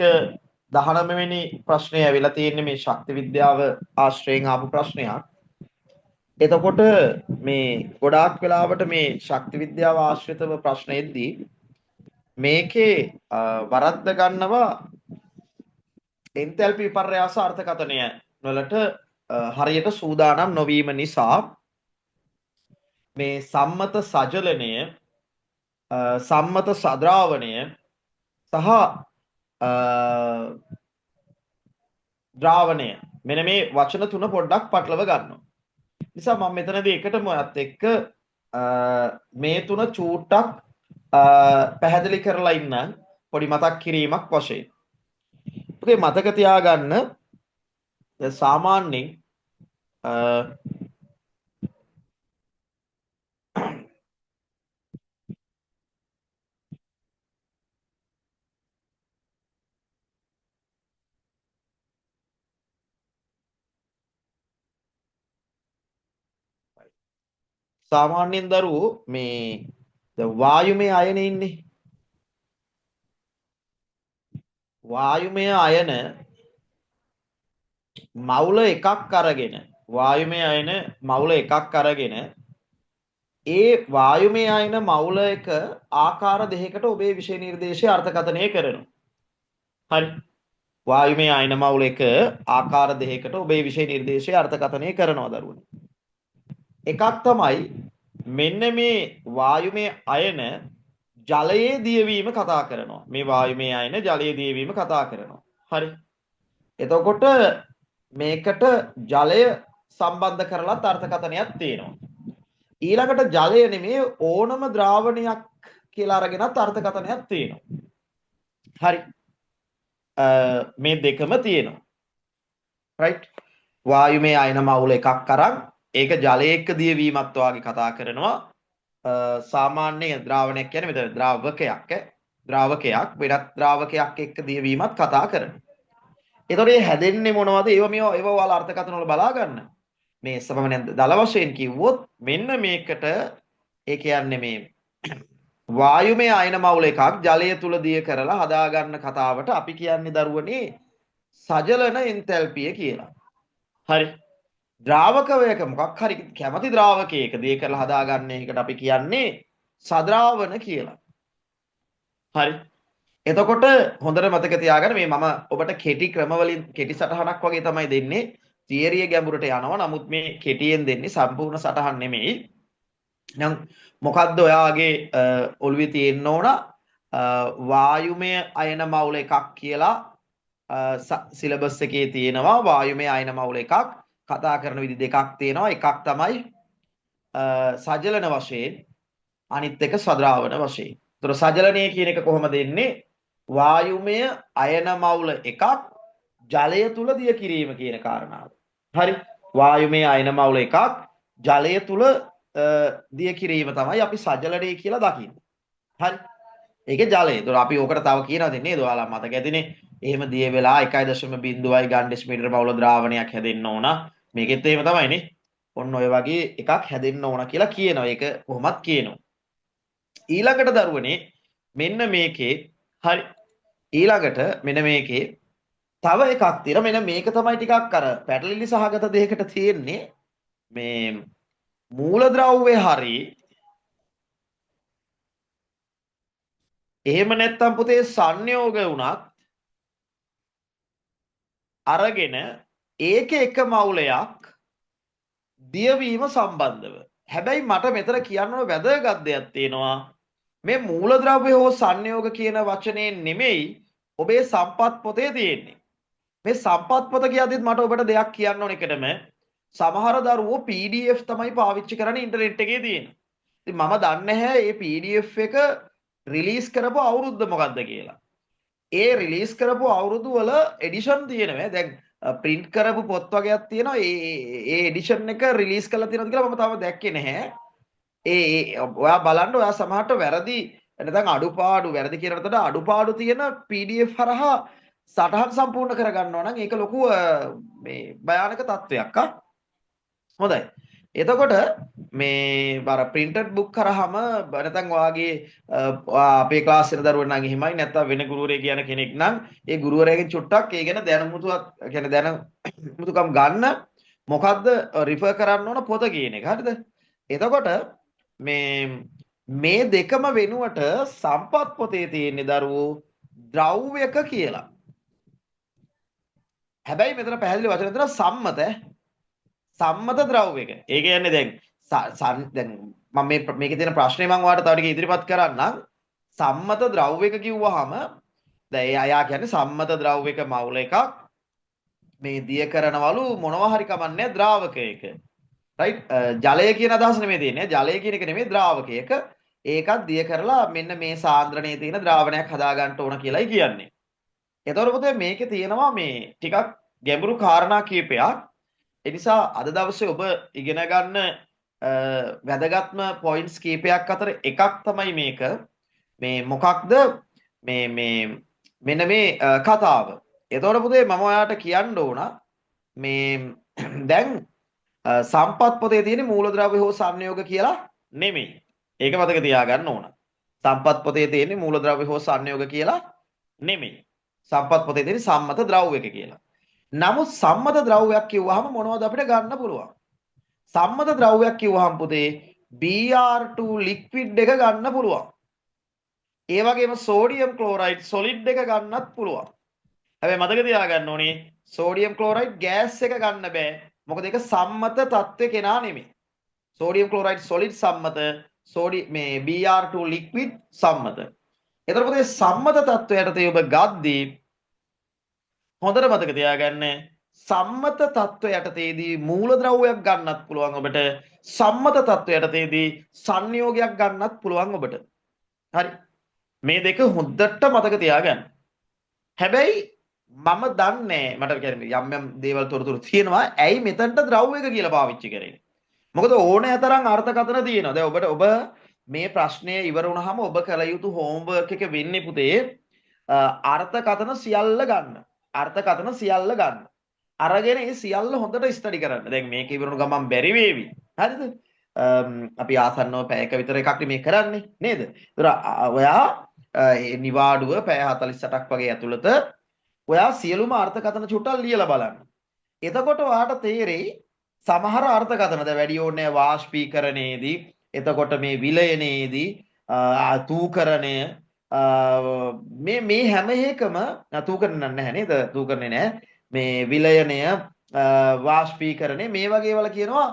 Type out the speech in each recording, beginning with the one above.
19 වෙනි ප්‍රශ්නය ඇවිල්ලා තියෙන්නේ මේ ශක්ති විද්‍යාව ආශ්‍රයෙන් ආපු ප්‍රශ්නයක්. එතකොට මේ ගොඩාක් වෙලාවට මේ ශක්ති විද්‍යාව ආශ්‍රිතව ප්‍රශ්න එද්දී මේකේ වරද්ද ගන්නවා එන්තැල්පි විපර්යාස අර්ථකථනය වලට හරියට සූදානම් නොවීම නිසා මේ සම්මත සජලනය සම්මත සද්‍රාවණය සහ ද්‍රාවණය මෙන්න මේ වචන තුන පොඩ්ඩක් පටලව ගන්නවා. නිසා මම මෙතනදී එකටම ඔයත් එක්ක මේ තුන චූට්ටක් පැහැදිලි කරලා ඉන්න පොඩි මතක් කිරීමක් වශයෙන්. ඔකේ මතක තියාගන්න සාමාන්‍යයෙන් සාමාන්‍යයෙන් දරුවෝ මේ වායුමය අයනේ ඉන්නේ. වායුමය අයන මවුල එකක් අරගෙන වායුමය අයන මවුල එකක් අරගෙන ඒ වායුමය අයන මවුල එක ආකාර දෙකකට ඔබේ විෂය නිර්දේශය අර්ථකථනය කරනවා. හරි. වායුමය අයන මවුල එක ආකාර දෙකකට ඔබේ විෂය නිර්දේශය අර්ථකථනය කරනවා දරුවනේ. එකක් තමයි මෙන්න මේ වායුමය අයන ජලයේ දියවීම කතා කරනවා. මේ වායුමය අයන ජලයේ දියවීම කතා කරනවා. හරි. එතකොට මේකට ජලය සම්බන්ධ කරලත් අර්ථකථනයක් තියෙනවා. ඊළඟට ජලය නෙමේ ඕනම ද්‍රාවණයක් කියලා අරගෙනත් අර්ථකථනයක් තියෙනවා. හරි. මේ දෙකම තියෙනවා. රයිට්. වායුමය අයන මවුල එකක් අරන් ඒක ජලයේ එක්ක දියවීමත් වාගේ කතා කරනවා. සාමාන්‍ය ද්‍රාවණයක් කියන්නේ මෙතන ද්‍රාවකයක් ද්‍රාවකයක් වෙනත් ද්‍රාවකයක් එක්ක දියවීමත් කතා කරනවා. එතකොට මේ හැදෙන්නේ මොනවද? ඒව ඔයාලා අර්ථකථන වල බලා ගන්න. මේ සමමනේ දල වශයෙන් කිව්වොත් මෙන්න මේකට ඒ කියන්නේ මේ වායුමය අයන මවුල එකක් ජලය තුල දිය කරලා හදා ගන්න කතාවට අපි කියන්නේ දරුවනේ සජලන එන්තැල්පිය කියලා. හරි. ද්‍රාවකවයක මොකක් හරි කැමති ද්‍රාවකයක දිය කරලා හදා ගන්න එකට අපි කියන්නේ සද්‍රාවන කියලා. හරි. එතකොට හොඳට මතක තියාගන්න මේ මම ඔබට කෙටි ක්‍රම වලින් කෙටි සටහනක් වගේ තමයි දෙන්නේ. තියරිය ගැඹුරට යනවා. නමුත් මේ කෙටියෙන් දෙන්නේ සම්පූර්ණ සටහන් නෙමෙයි. නම් මොකද්ද ඔයාගේ ඔළුවේ තියෙන්න ඕන වායුමය අයන මවුල එකක් කියලා සිලබස් එකේ තියෙනවා. වායුමය අයන මවුල එකක් කතා කරන විදි දෙකක් තියෙනවා. එකක් තමයි සජලන වශයෙන් අනිත් එක සද්‍රාවන වශයෙන්. ඒතර සජලනය කියන එක කොහොමද එන්නේ? වායුමය අයන මවුල එකක් ජලය තුල දිය කිරීම කියන කාරණාව. හරි. වායුමය අයන මවුල එකක් ජලය තුල දිය කිරීම තමයි අපි සජලනය කියලා දකින්නේ. හරි. ඒකේ ජලය. ඒතර අපි ඕකට තව කියනවා දෙන්නේ නේද? ඔයාලා මතක ඇතිනේ. එහෙම දිය වෙලා 1.0 ගන් ඩෙසිමීටර බහුල ද්‍රාවණයක් හැදෙන්න ඕන. මේකෙත් එහෙම තමයිනේ. ඔන්න ඔය වගේ එකක් හැදෙන්න ඕන කියලා කියනවා. ඒක කොහොමත් කියනවා. ඊළඟට දරුවනේ මෙන්න මේකේ හරි ඊළඟට මෙන්න මේකේ තව එකක් තියෙනවා. මෙන්න මේක තමයි ටිකක් අර පැටලිලි සහගත දෙයකට තියෙන්නේ. මේ මූලද්‍රව්‍ය හරි එහෙම නැත්නම් පුතේ සංයෝග වුණත් අරගෙන ඒකේ එක මවුලයක් දියවීම සම්බන්ධව. හැබැයි මට මෙතන කියන්න ඕන වැදගත් දෙයක් තියෙනවා. මේ මූලද්‍රව්‍ය හෝ සංයෝග කියන වචනේ නෙමෙයි ඔබේ සම්පත් පොතේ තියෙන්නේ. මේ සම්පත් පොත කියද්දිත් මට ඔබට දෙයක් කියන්න ඕන එකටම සමහර දරුවෝ PDF තමයි පාවිච්චි කරන්නේ ඉන්ටර්නෙට් එකේ තියෙන. ඉතින් මම දන්නේ නැහැ මේ PDF එක රිලීස් කරපු අවුරුද්ද මොකක්ද කියලා. ඒ රිලීස් කරපු අවුරුදු වල එඩිෂන් තියෙනවා. දැන් print කරපු පොත් වගේක් තියෙනවා. ඒ එඩිෂන් එක රිලීස් කරලා තියෙනවද කියලා මම තාම දැක්කේ නැහැ. ඔයා බලන්න ඔයා සමහරට වැරදි නැත්නම් අඩුපාඩු වැරදි කියනකට අඩුපාඩු තියෙන PDF හරහා සටහන් සම්පූර්ණ කරගන්නවා නම් ඒක ලොකු මේ භයානක තත්වයක් හොඳයි. එතකොට මේ බර printed book කරාම නැත්නම් ඔයාගේ අපේ ක්ලාස් එකේ දරුවෝ නම් එහෙමයි නැත්නම් වෙන ගුරුවරයෙක් කියන කෙනෙක් නම් ඒ ගුරුවරයාගෙන් චුට්ටක් ඒ ගැන දැනුමුතුවක් කියන්නේ දැනුමුතුකම් ගන්න මොකද්ද රිෆර් කරන්න ඕන පොත කියන එක. හරිද? එතකොට මේ දෙකම වෙනුවට සම්පත් පොතේ තියෙන දරුවෝ ද්‍රව්‍යක කියලා. හැබැයි මෙතන පැහැදිලි වචන දෙනවා සම්මත සම්මත ද්‍රව්‍යක. ඒ කියන්නේ දැන් මම මේකේ තියෙන ප්‍රශ්නේ මම ඔයාලට තව ටික ඉදිරිපත් කරන්නම්. සම්මත ද්‍රව්‍යක කිව්වහම දැන් ඒ අයා කියන්නේ සම්මත ද්‍රව්‍යක මවුල එකක් මේ දිය කරනවලු මොනවා හරි කමන්නේ ද්‍රාවකයක. රයිට් ජලය කියන අදහස නෙමෙයි තියෙන්නේ. ජලය කියන එක නෙමෙයි ද්‍රාවකයක. ඒකත් දිය කරලා මෙන්න මේ සාන්ද්‍රණයේ තියෙන ද්‍රාවණයක් හදා ගන්න ඕන කියලායි කියන්නේ. එතකොට පුතේ මේකේ තියෙනවා මේ ටිකක් ගැඹුරු කාරණා කීපයක්. ඒ නිසා අද දවසේ ඔබ ඉගෙන ගන්න වැදගත්ම පොයින්ට්ස් කීපයක් අතර එකක් තමයි මේක. මේ මොකක්ද මෙන්න මේ කතාව. එතකොට පුතේ මම ඔයාලට කියන්න ඕන මේ දැන් සම්පත් පොතේ තියෙන මූලද්‍රව්‍ය හෝ සංයෝග කියලා නෙමෙයි. ඒක මතක තියාගන්න ඕන. සම්පත් පොතේ තියෙන මූලද්‍රව්‍ය හෝ සංයෝග කියලා නෙමෙයි. සම්පත් පොතේ තියෙන සම්මත ද්‍රව්‍යක කියලා. නමුත් සම්මත ද්‍රව්‍යයක් කිව්වහම මොනවද අපිට ගන්න පුළුවන්? සම්මත ද්‍රව්‍යයක් කිව්වහම පුතේ Br2 ලික්විඩ් එක ගන්න පුළුවන්. ඒ වගේම සෝඩියම් ක්ලෝරයිඩ් සොලිඩ් එක ගන්නත් පුළුවන්. හැබැයි මතක තියාගන්න ඕනේ සෝඩියම් ක්ලෝරයිඩ් ගෑස් එක ගන්න බෑ. මොකද ඒක සම්මත තත්ත්වේ කෙනා නෙමෙයි. සෝඩියම් ක්ලෝරයිඩ් සොලිඩ් සම්මත මේ Br2 ලික්විඩ් සම්මත. එතකොට පුතේ සම්මත තත්ත්වයට ඔබ ගද්දී හොඳට මතක තියාගන්න සම්මත තත්ත්ව යටතේදී මූලද්‍රව්‍යයක් ගන්නත් පුළුවන් ඔබට සම්මත තත්ත්ව යටතේදී සංයෝගයක් ගන්නත් පුළුවන් ඔබට. හරි. මේ දෙක හොඳට මතක තියාගන්න. හැබැයි මම දන්නේ මට කියන්නේ යම් දේවල් තොරතුරු තියෙනවා. ඇයි මෙතනට ද්‍රව්‍යක කියලා පාවිච්චි කරන්නේ? මොකද ඕනෑ තරම් අර්ථකථන තියෙනවා. දැන් ඔබ මේ ප්‍රශ්නය ඉවර වුණාම ඔබ කළ යුතු හෝම්වර්ක් එක වෙන්නේ පුතේ අර්ථකථන සියල්ල ගන්න. අර්ථකථන සියල්ල ගන්න. අරගෙන ඒ සියල්ල හොඳට ස්ටඩි කරන්න. දැන් මේක ඉවරුණු ගමන් බැරි වේවි. හරිද? අපි ආසන්නව පැයක විතර එකක් මේ කරන්නේ නේද? ඒතර ඔයා නිවාඩුව පැය 48ක් වගේ ඇතුළත ඔයා සියලුම අර්ථකථන චුට්ටක් ලියලා බලන්න. එතකොට ඔයාට තේරෙයි සමහර අර්ථකථන දැන් වැඩි ඕනේ වාෂ්පීකරණයේදී එතකොට මේ විලයනයේදී තූකරණය මේ හැම එකම තූකරණ නැහැ නේද? තූකරණේ නැහැ. මේ විලයනය වාෂ්පීකරණය මේ වගේ වල කියනවා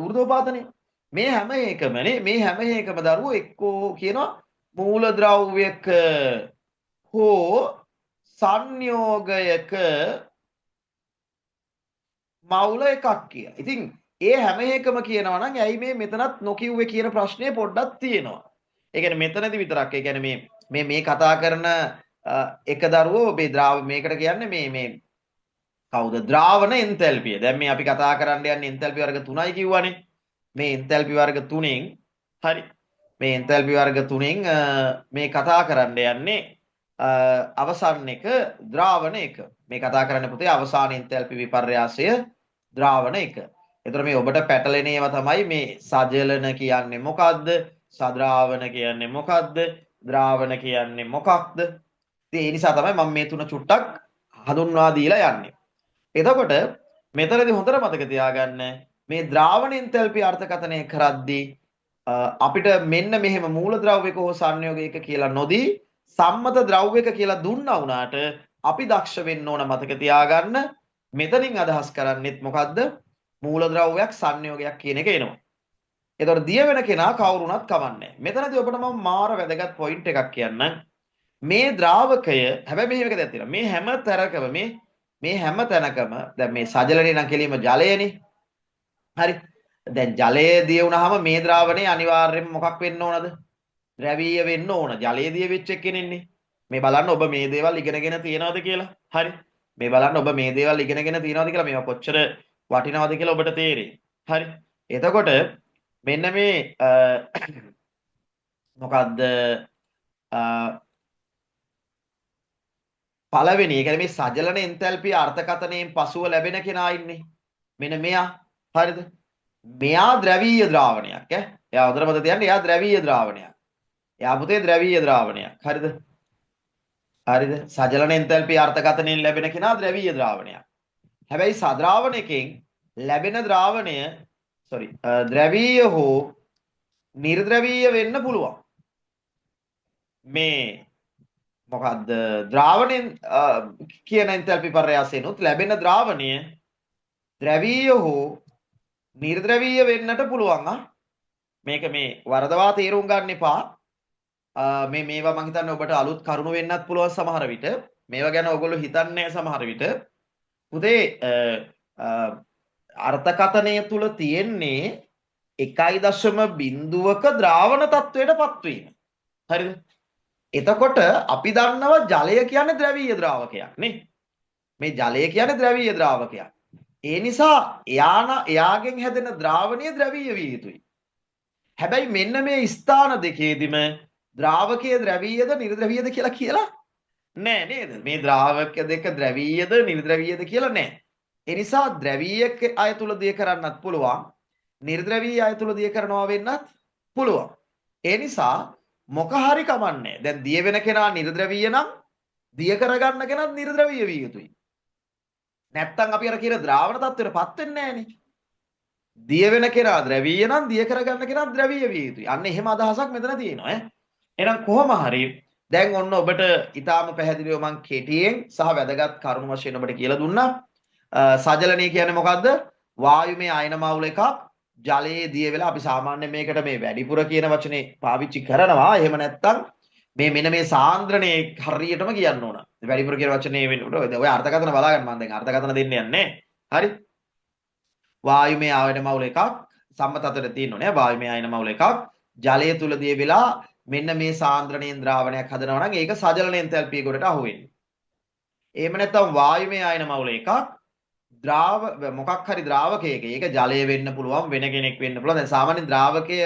ඌර්ධෝපාතනේ. මේ හැම එකම මේ හැම එකම දරුවෝ එක්කෝ කියනවා මූලද්‍රව්‍යක හෝ සංයෝගයක මවුල එකක් කියලා. ඉතින් ඒ හැම එකම කියනවා නම් ඇයි මේ මෙතනත් නොකියුවේ කියන ප්‍රශ්නේ පොඩ්ඩක් තියෙනවා. ඒ කියන්නේ මෙතනදි විතරක් ඒ කියන්නේ මේ කතා කරන එක දරුවෝ මේ මේකට කියන්නේ මේ කවුද ද්‍රාවණ එන්තැල්පිය. දැන් මේ අපි කතා කරන්න යන්නේ එන්තැල්පි වර්ග 3යි කිව්වනේ. මේ එන්තැල්පි වර්ග 3න් හරි. මේ එන්තැල්පි වර්ග 3න් මේ කතා කරන්න යන්නේ අවසන් එක ද්‍රාවණ එක. මේ කතා කරන්න පුතේ අවසාන එන්තැල්පි විපර්යාසය ද්‍රාවණ එක. එතකොට මේ ඔබට පැටලෙන ඒවා තමයි මේ සජලන කියන්නේ මොකද්ද? සද්‍රාවණ කියන්නේ මොකද්ද? ද්‍රාවණ කියන්නේ මොකක්ද? ඉතින් ඒ නිසා තමයි මම මේ තුන චුට්ටක් හඳුන්වා දීලා යන්නේ. එතකොට මෙතනදී හොඳට මතක තියාගන්න මේ ද්‍රාවණ එන්තැල්පි අර්ථකථනය කරද්දී අපිට මෙන්න මෙහෙම මූලද්‍රව්‍යක හෝ සංයෝගයක කියලා නොදී සම්මත ද්‍රව්‍යක කියලා දුන්නා වුණාට අපි දක්ෂ වෙන්න ඕන මතක තියාගන්න මෙතනින් අදහස් කරන්නේත් මොකද්ද මූලද්‍රව්‍යයක් සංයෝගයක් කියන එක එනවා. එතකොට දිය වෙන කෙනා කවුරුණත් කමන්නේ. මෙතනදී ඔබට මම මාර වැදගත් පොයින්ට් එකක් කියන්නම්. මේ ද්‍රාවකය හැබැයි මෙහෙම එකක් තියෙනවා. මේ හැම තරකම මේ හැම තැනකම දැන් මේ සජලනේ නම් කෙලින්ම ජලයනේ. හරි. දැන් ජලයේ දිය වුණාම මේ ද්‍රාවණේ අනිවාර්යයෙන්ම මොකක් වෙන්න ඕනද? ද්‍රවීය වෙන්න ඕන. ජලයේ දිය වෙච්ච එකෙන්නේ. මේ බලන්න ඔබ මේ දේවල් ඉගෙනගෙන තියනවද කියලා. හරි. මේ බලන්න ඔබ මේ දේවල් ඉගෙනගෙන තියනවද කියලා මේවා කොච්චර වටිනවද කියලා ඔබට තේරෙයි. හරි. එතකොට මෙන්න මේ මොකද්ද පළවෙනි ඒ කියන්නේ මේ සජලන එන්තැල්පි අර්ථකථනයෙන් පසුව ලැබෙන කෙනා ඉන්නේ. මෙන්න මෙයා. හරිද? මෙයා ද්‍රවීය ද්‍රාවණයක් ඈ. එයා හොඳට මතක තියාගන්න එයා ද්‍රවීය ද්‍රාවණයක්. එයා පුතේ ද්‍රවීය ද්‍රාවණයක්. හරිද? හරිද? සජලන එන්තල්පි අර්ථකථනයෙන් ලැබෙන කෙනා ද්‍රවීය ද්‍රාවණයක්. හැබැයි සද්‍රාවණයකින් ලැබෙන ද්‍රාවණය ද්‍රවීය හෝ නිර්ද්‍රවීය වෙන්න පුළුවන්. මේ මොකද්ද ද්‍රාවණයෙන් කියන එන්තල්පි පර්යාසයෙන්ුත් ලැබෙන ද්‍රාවණය ද්‍රවීය හෝ නිර්ද්‍රවීය වෙන්නට පුළුවන්. මේක මේ වරදවා තේරුම් ගන්න එපා. මේවා මම හිතන්නේ ඔබට අලුත් කරුණු වෙන්නත් පුළුවන් සමහර විට. මේවා ගැන ඔයගොල්ලෝ හිතන්නේ සමහර විට. පුතේ අර්ථකථනය තුල තියෙන්නේ 1.0ක ද්‍රාවණ තත්වයටපත් වීම. හරිද? එතකොට අපි දන්නවා ජලය කියන්නේ ද්‍රවීය ද්‍රාවකයක් නේ. මේ ජලය කියන්නේ ද්‍රවීය ද්‍රාවකයක්. ඒ නිසා එයාගෙන් හැදෙන ද්‍රාවණය ද්‍රවීය විය යුතුයි. හැබැයි මෙන්න මේ ස්ථාන දෙකේදීම ද්‍රාවකයේ ද්‍රවීයද නිර්ද්‍රවීයද කියලා නෑ නේද? මේ ද්‍රාවක දෙක ද්‍රවීයද නිර්ද්‍රවීයද කියලා නෑ. ඒ නිසා ද්‍රවීයක අය තුල දිය කරන්නත් පුළුවන්. නිර්ද්‍රවීය අය තුල දිය කරනවා වෙන්නත් පුළුවන්. ඒ නිසා මොක හරි කමන්නේ. දැන් දිය වෙන කෙනා නිර්ද්‍රවීය නම් දිය කරගන්න කෙනත් නිර්ද්‍රවීය විය යුතුයි. නැත්තම් අපි අර කියන ද්‍රාවණ තත්ත්වයටපත් වෙන්නේ නෑනේ. දිය වෙන කෙනා ද්‍රවීය නම් දිය කරගන්න කෙනා ද්‍රවීය විය යුතුයි. අන්න එහෙම අදහසක් මෙතන තියෙනවා ඈ. එහෙනම් කොහොම හරි දැන් ඔන්න ඔබට ඊටාම පැහැදිලිව මම කෙටියෙන් සහ වැදගත් කරුණු වශයෙන් ඔබට කියලා දුන්නා. සජලනය කියන්නේ මොකද්ද? වායුමය අයන මවුල එකක් ජලයේ දිය වෙලා අපි සාමාන්‍යයෙන් මේකට මේ වැඩිපුර කියන වචනේ පාවිච්චි කරනවා. එහෙම නැත්නම් මේ මෙන්න මේ සාන්ද්‍රණයේ හරියටම කියන්න ඕන. වැඩිපුර කියන වචනේ වෙනකොට ඔය අර්ථකථන බලාගන්න මම දැන් අර්ථකථන දෙන්න යන්නේ. හරි? වායුමය ආයන මවුල එකක් සම්මත අතර තියෙන්න ඕනේ. වායුමය ආයන මවුල එකක් ජලය තුලදී වෙලා මෙන්න මේ සාන්ද්‍රණයෙන් ද්‍රාවණයක් හදනවා නම් ඒක සජලන එන්තල්පිය කොටට අහු වෙන්නේ. එහෙම නැත්නම් වායුමය ආයන මවුල එකක් මොකක් හරි ද්‍රාවකයක ඒක ජලය වෙන්න පුළුවන් වෙන කෙනෙක් වෙන්න පුළුවන්. දැන් සාමාන්‍ය ද්‍රාවකය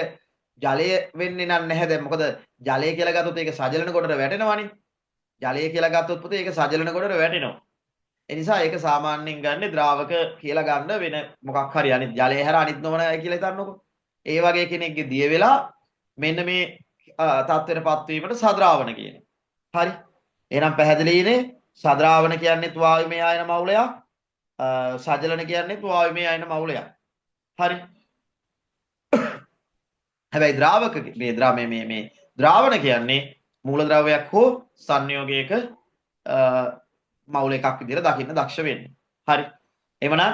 ජලය වෙන්නේ නැහැ. දැන් මොකද ජලය කියලා ගත්තොත් ඒක සජලන කොටට වැටෙනවනේ. ජලය කියලා ගත්තොත් පුතේ ඒක සජලන කොටට වැටෙනවා. ඒ නිසා ඒක සාමාන්‍යයෙන් ගන්න ද්‍රාවක කියලා ගන්න වෙන මොකක් හරි අනිත් ජලය හැර අනිත් නොවන කියලා හිතන්නකො. ඒ වගේ කෙනෙක්ගේ දිය වෙලා මෙන්න මේ තත්ත්වයටපත් වීමට සද්‍රාවණ කියනවා. හරි. එහෙනම් පැහැදිලිනේ සද්‍රාවණ කියන්නේත් වායුමය ආයන මවුලයක්. සජලන කියන්නේත් වායුමය ආයන මවුලයක්. හරි. හැබැයි ද්‍රාවක මේ ද්‍රාවණ කියන්නේ මූලද්‍රව්‍යයක් හෝ සංයෝගයක මවුල එකක් විදිහට දකින්න දක්ෂ වෙන්න. හරි. එවනම්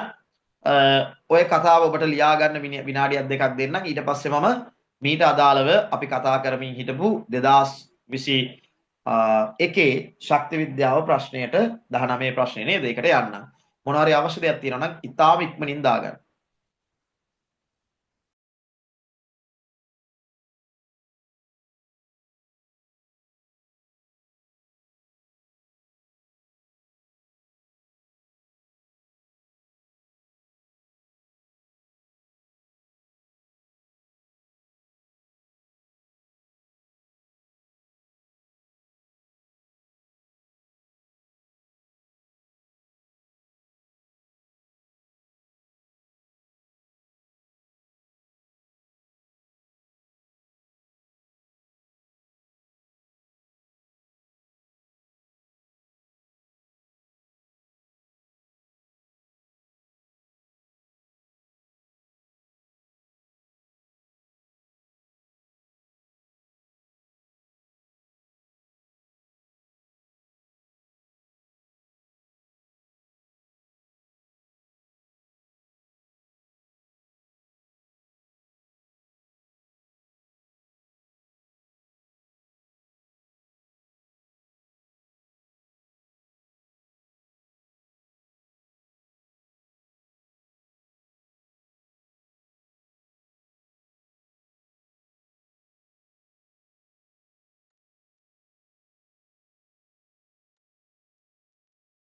ඔය කතාව ඔබට ලියා ගන්න විනාඩියක් දෙකක් දෙන්නම්. ඊට පස්සේ මම මීට අදාළව අපි කතා කරමින් හිටපු 2021 ශක්ති විද්‍යාව ප්‍රශ්නයට 19 ප්‍රශ්නේ නේද? ඒකට යන්නම්. මොනවා හරි අවශ්‍ය දෙයක් තියෙනවා නම් ඉතාම ඉක්මනින් දාගන්න.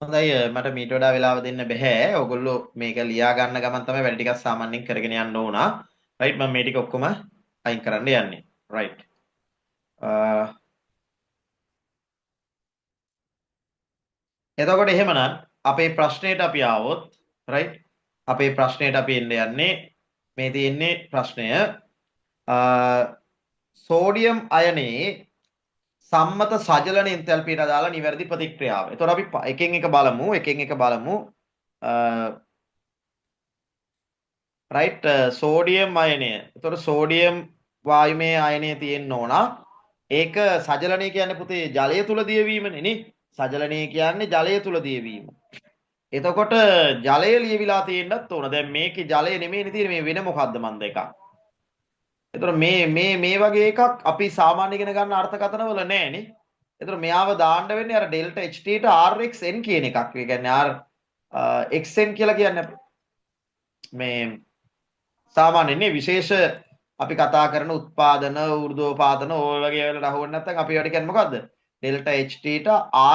හොඳයි මට මීට වඩා වෙලාව දෙන්න බෑ. ඔයගොල්ලෝ මේක ලියා ගන්න ගමන් තමයි වැඩ ටිකක් සාමාන්‍යයෙන් කරගෙන යන්න ඕන. රයිට් මම මේ ටික ඔක්කොම අයින් කරන්න යන්නේ. රයිට්. එතකොට එහෙමනම් අපේ ප්‍රශ්නෙට අපි ආවොත් රයිට් අපේ ප්‍රශ්නෙට අපි එන්න යන්නේ මේ තියෙන්නේ ප්‍රශ්නය සෝඩියම් අයනේ සම්මත සජලන එන්තැල්පියට අදාළ නිවැරදි ප්‍රතික්‍රියාව. එතකොට අපි එකෙන් එක බලමු එකෙන් එක බලමු. රයිට් සෝඩියම් අයනය. එතකොට සෝඩියම් වායුමය අයනය තියෙන්න ඕන. ඒක සජලනය කියන්නේ පුතේ ජලය තුල දියවීමනේ නේ. සජලනය කියන්නේ ජලය තුල දියවීම. එතකොට ජලය ලියවිලා තියෙන්නත් ඕන. දැන් මේකේ ජලය නෙමෙයිනේ තියෙන්නේ මේ වෙන මොකද්ද මන්ද එකක්. එතකොට මේ වගේ එකක් අපි සාමාන්‍ය ඉගෙන ගන්න අර්ථකථනවල නැහැනේ. එතකොට මෙයාව දාන්න වෙන්නේ අර ඩෙල්ටා HT ට RXN කියන එකක්. ඒ කියන්නේ R XN කියලා කියන්නේ මේ සාමාන්‍යනේ විශේෂ අපි කතා කරන උත්පාදන ඌර්ධෝපාදන ඔය වගේ වලට අහුවෙන්නේ නැත්නම් අපි ඒවට කියන්නේ මොකද්ද? ඩෙල්ටා HT ට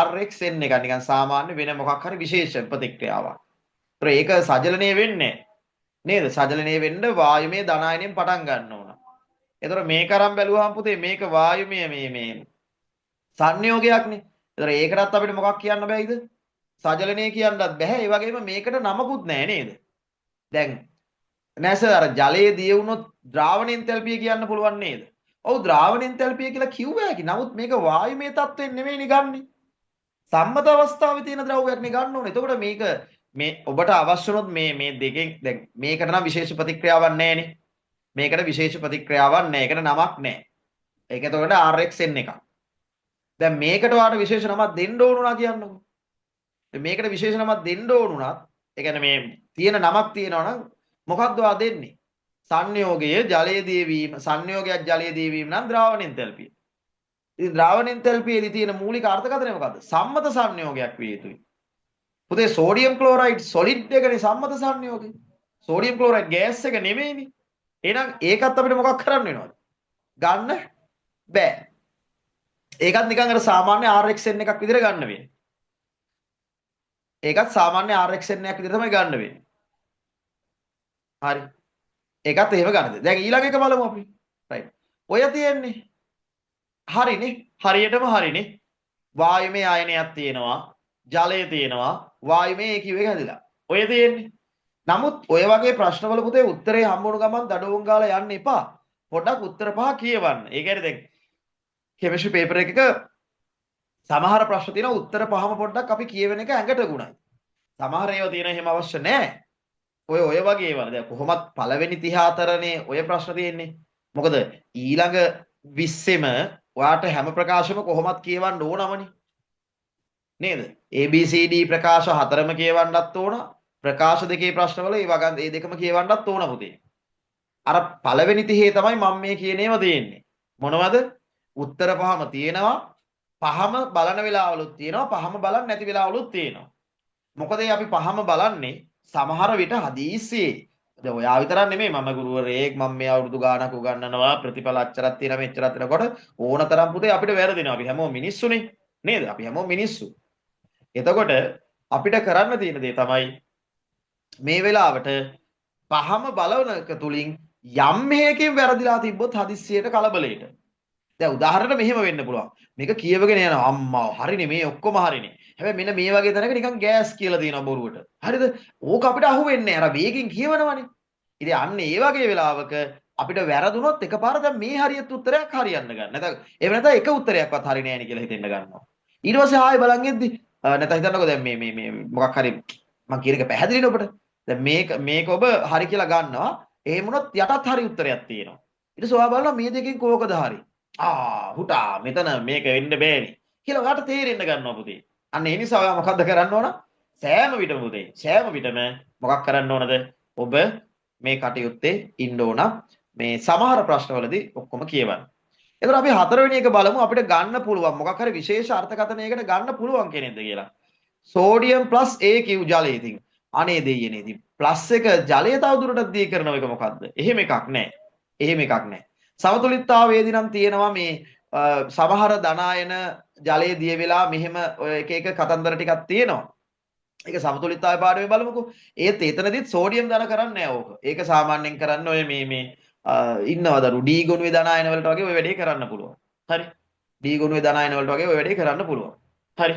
RXN එක නිකන් සාමාන්‍ය වෙන මොකක් හරි විශේෂ ප්‍රතික්‍රියාවක්. ඒතර ඒක සජලනය වෙන්නේ නේද? සජලනය වෙන්න වායුමය ධනායනයෙන් පටන් ගන්න ඕන. ඒතර මේක අරන් බැලුවාම පුතේ මේක වායුමය මේ සංයෝගයක්නේ. ඒතර ඒකටත් අපිට මොකක් කියන්න බෑයිද? සජලනය කියන්නත් බෑ. ඒ වගේම මේකට නමකුත් නෑ නේද? දැන් නැස අර ජලයේ දිය වුණොත් ද්‍රාවණ එන්තැල්පිය කියන්න පුළුවන් නේද? ඔව් ද්‍රාවණ එන්තැල්පිය කියලා කිව්වා කි. නමුත් මේක වායුමය තත්ත්වෙන් නෙමෙයිනේ ගන්නෙ. සම්මත අවස්ථාවේ තියෙන ද්‍රව්‍යයක් නේ ගන්න ඕනේ. එතකොට මේක මේ ඔබට අවශ්‍ය වුණොත් මේ දෙකෙන් දැන් මේකට නම් විශේෂ ප්‍රතික්‍රියාවක් නැහැනේ. මේකට විශේෂ ප්‍රතික්‍රියාවක් නැහැ. ඒකට නමක් නැහැ. ඒක එතකොට RXN එකක්. දැන් මේකට වාට විශේෂ නමක් දෙන්න ඕනුණා කියන්නකො. මේකට විශේෂ නමක් දෙන්න ඕනුණත් ඒ කියන්නේ මේ තියෙන නමක් තියෙනවා නම් මොකක්ද වා දෙන්නේ? සංයෝගයේ ජලයේ දියවීම සංයෝගයක් ජලයේ දියවීම නම් ද්‍රාවණ එන්තැල්පිය. ඉතින් ද්‍රාවණ එන්තැල්පියේදී තියෙන මූලික අර්ථකථනය මොකද්ද? සම්මත සංයෝගයක් විය යුතුයි. පුතේ සෝඩියම් ක්ලෝරයිඩ් සොලිඩ් එකනේ සම්මත සංයෝගය. සෝඩියම් ක්ලෝරයිඩ් ගෑස් එක නෙමෙයිනේ. එහෙනම් ඒකත් අපිට මොකක් කරන්න වෙනවද? ගන්න බෑ. ඒකත් නිකන් අර සාමාන්‍ය RXN එකක් විදිහට ගන්න වෙන්නේ. ඒකත් සාමාන්‍ය RXN එකක් විදිහට තමයි ගන්න වෙන්නේ. හරි. ඒකත් එහෙම ගන්නද. දැන් ඊළඟ එක බලමු අපි. රයිට්. ඔය තියෙන්නේ. හරිනේ. හරියටම හරිනේ. වායුමය ආයනයක් තියෙනවා. ජලය තියෙනවා. වායුමය කිව්ව එක හැදිලා. ඔය තියෙන්නේ. නමුත් ඔය වගේ ප්‍රශ්නවල පුතේ උත්තරේ හම්බුණු ගමන් දඩුවම් ගාලා යන්න එපා. පොඩ්ඩක් උත්තර පහ කියවන්න. ඒ කියන්නේ දැන් කෙමිස්ට්‍රි පේපර් එකක සමහර ප්‍රශ්න තියෙනවා උත්තර පහම පොඩ්ඩක් අපි කියවෙන එක ඇඟට ගුණයි. සමහර ඒවා තියෙන එහෙම අවශ්‍ය නැහැ. ඔය වගේ ඒවා. දැන් කොහොමත් පළවෙනි 34නේ ඔය ප්‍රශ්න තියෙන්නේ. මොකද ඊළඟ 20ෙම ඔයාට හැම ප්‍රකාශම කොහොමත් කියවන්න ඕනමනේ. නේද? ABCD ප්‍රකාශ හතරම කියවන්නත් ඕන. ප්‍රකාශ දෙකේ ප්‍රශ්නවල ඒ දෙකම කියවන්නත් ඕන පුතේ. අර පළවෙනි 30 තමයි මම මේ කියන ඒවා තියෙන්නේ. මොනවද? උත්තර පහම තියෙනවා. පහම බලන වෙලාවලුත් තියෙනවා. පහම බලන්නේ නැති වෙලාවලුත් තියෙනවා. මොකද අපි පහම බලන්නේ සමහර විට හදිස්සියේ. දැන් ඔයා විතරක් නෙමෙයි මම ගුරුවරයෙක් මම මේ අවුරුදු ගානක් උගන්වනවා ප්‍රතිඵල අච්චරක් තියෙනවා මෙච්චරක් තියෙනකොට ඕනතරම් පුතේ අපිට වැරදිනවා. අපි හැමෝම මිනිස්සුනේ. නේද? අපි හැමෝම මිනිස්සු. එතකොට අපිට කරන්න තියෙන දේ තමයි මේ වෙලාවට පහම බලන එක තුලින් යම් මේකෙන් වැරදිලා තිබ්බොත් හදිස්සියට කලබලයට. දැන් උදාහරණයක් මෙහෙම වෙන්න පුළුවන්. මේක කියවගෙන යනවා අම්මා හරිනේ මේ ඔක්කොම හරිනේ. හැබැයි මෙන්න මේ වගේ තැනක නිකන් ගෑස් කියලා තියෙනවා බොරුවට. හරිද? ඕක අපිට අහුවෙන්නේ නැහැ. අර වේගෙන් කියවනවනේ. ඉතින් අන්න ඒ වගේ වෙලාවක අපිට වැරදුනොත් එකපාර දැන් මේ හරියට උත්තරයක් හරියන්න ගන්න. නැත්නම් එහෙම නැත්නම් එක උත්තරයක්වත් හරිනේ නැහැ නේ කියලා හිතෙන්න ගන්නවා. ඊට පස්සේ ආයෙ බලන් ඉද්දි නැත්නම් හිතන්නකෝ දැන් මේ මොකක් හරි මම කියන එක පැහැදිලිනේ ඔබට. දැන් මේක ඔබ හරි කියලා ගන්නවා. එහෙම වුණොත් යටත් හරි උත්තරයක් තියෙනවා. ඊට පස්සේ ඔයා බලනවා මේ දෙකෙන් කෝකද හරි? හුටා මෙතන මේක වෙන්න බෑනේ කියලා ඔයාට තේරෙන්න ගන්නවා පුතේ. අන්න ඒ නිසා ඔයා මොකද්ද කරන්න ඕන? සෑම විටම පුතේ සෑම විටම මොකක් කරන්න ඕනද? ඔබ මේ කටයුත්තේ ඉන්න ඕන. මේ සමහර ප්‍රශ්නවලදී ඔක්කොම කියවන්න. එතකොට අපි හතරවෙනි එක බලමු අපිට ගන්න පුළුවන් මොකක් හරි විශේෂ අර්ථකථනයකට ගන්න පුළුවන් කෙනෙක්ද කියලා. සෝඩියම් +AQ ජලය ඉතින් අනේ දෙයියනේ ඉතින් ප්ලස් එක ජලය තව දුරටත් දී කරන එක මොකද්ද? එහෙම එකක් නැහැ. එහෙම එකක් නැහැ. සමතුලිතතාවයේදී නම් තියෙනවා මේ සමහර ධනායන ජලයේ දිය වෙලා මෙහෙම ඔය එක එක කතන්දර ටිකක් තියෙනවා. ඒක සමතුලිතතාවය පාඩමේ බලමුකෝ. ඒත් එතනදිත් සෝඩියම් ධන කරන්නේ නැහැ ඕක. ඒක සාමාන්‍යයෙන් කරන්නේ ඔය මේ ඉන්නවදරු D ගුණුවේ ධනායන වලට වගේ ඔය වැඩේ කරන්න පුළුවන්. හරි. D ගුණුවේ ධනායන වලට වගේ ඔය වැඩේ කරන්න පුළුවන්. හරි.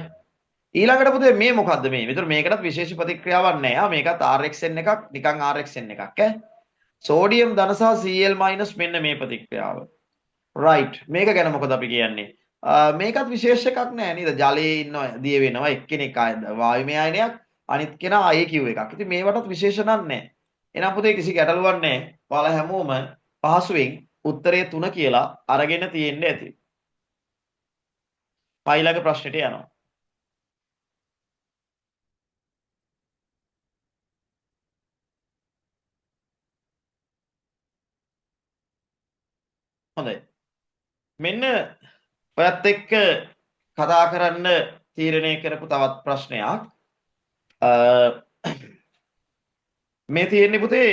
ඊළඟට පුතේ මේ මොකද්ද මේ? විතර මේකටත් විශේෂ ප්‍රතික්‍රියාවක් නැහැ. මේකත් RXN එකක් නිකන් RXN එකක් ඈ. සෝඩියම් ධන සහ Cl- මෙන්න මේ ප්‍රතික්‍රියාව. රයිට්. මේක ගැන මොකද අපි කියන්නේ? මේකත් විශේෂ එකක් නෑ නේද? ජලයේ ඉන්නවා දිය වෙනවා එක්කෙනෙක් වායුමය අයනයක් අනිත් කෙනා AQ එකක්. ඉතින් මේවටත් විශේෂ නෑ. එහෙනම් පුතේ කිසි ගැටලුවක් නෑ. ඔයාලා හැමෝම පහසුවෙන් උත්තරය 3 කියලා අරගෙන තියෙන්න ඇති. ඊළඟ ප්‍රශ්නෙට යනවා. හොඳයි. මෙන්න ඔයත් එක්ක කතා කරන්න තීරණය කරපු තවත් ප්‍රශ්නයක්. මේ තියෙන්නේ පුතේ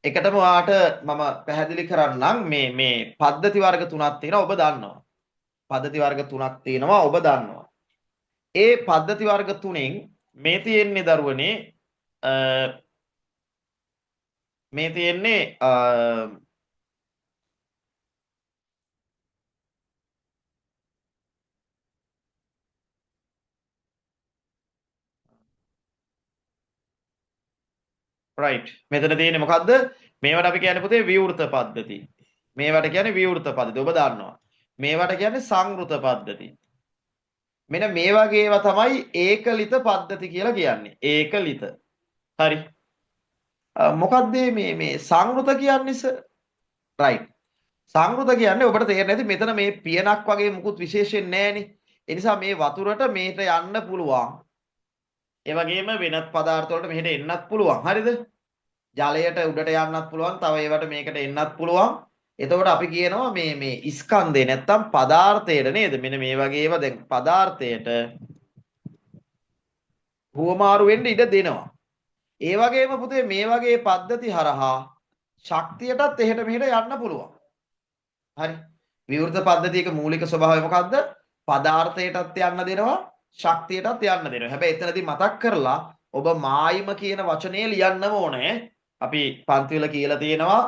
එකටම ඔයාට මම පැහැදිලි කරන්නම් මේ පද්ධති වර්ග තුනක් තියෙනවා ඔබ දන්නවා. පද්ධති වර්ග තුනක් තියෙනවා ඔබ දන්නවා. ඒ පද්ධති වර්ග තුනෙන් මේ තියෙන්නේ දරුවනේ මේ තියෙන්නේ right මෙතන තියෙන්නේ මොකද්ද? මේවට අපි කියන්නේ පුතේ විවෘත පද්ධති. මේවට කියන්නේ විවෘත පද්ධති. ඔබ දන්නවා. මේවට කියන්නේ සංවෘත පද්ධති. මෙන්න මේ වගේ ඒවා තමයි ඒකලිත පද්ධති කියලා කියන්නේ. ඒකලිත. හරි. මොකක්ද මේ සංවෘත කියන්නේ සර්? right. සංවෘත කියන්නේ ඔබට තේරෙන්නේ නැති මෙතන මේ පියනක් වගේ මුකුත් විශේෂයෙන් නැහැනේ. ඒ නිසා මේ වතුරට මේට යන්න පුළුවන්. ඒ වගේම වෙනත් පදාර්ථ වලට මෙහෙට එන්නත් පුළුවන්. හරිද? ජලයට උඩට යන්නත් පුළුවන්. තව ඒවට මේකට එන්නත් පුළුවන්. එතකොට අපි කියනවා මේ ස්කන්ධේ නැත්තම් පදාර්ථයට නේද? මෙන්න මේ වගේ ඒවා දැන් පදාර්ථයට හුවමාරු වෙන්න ඉඩ දෙනවා. ඒ වගේම පුතේ මේ වගේ පද්ධති හරහා ශක්තියටත් එහෙට මෙහෙට යන්න පුළුවන්. හරි. විවෘත පද්ධතියක මූලික ස්වභාවය මොකද්ද? පදාර්ථයටත් යන්න දෙනවා, ශක්තියටත් යන්න දෙනවා. හැබැයි එතනදී මතක් කරලා ඔබ මායිම කියන වචනේ ලියන්නම ඕනේ. අපි පන්ති වල කියලා තියෙනවා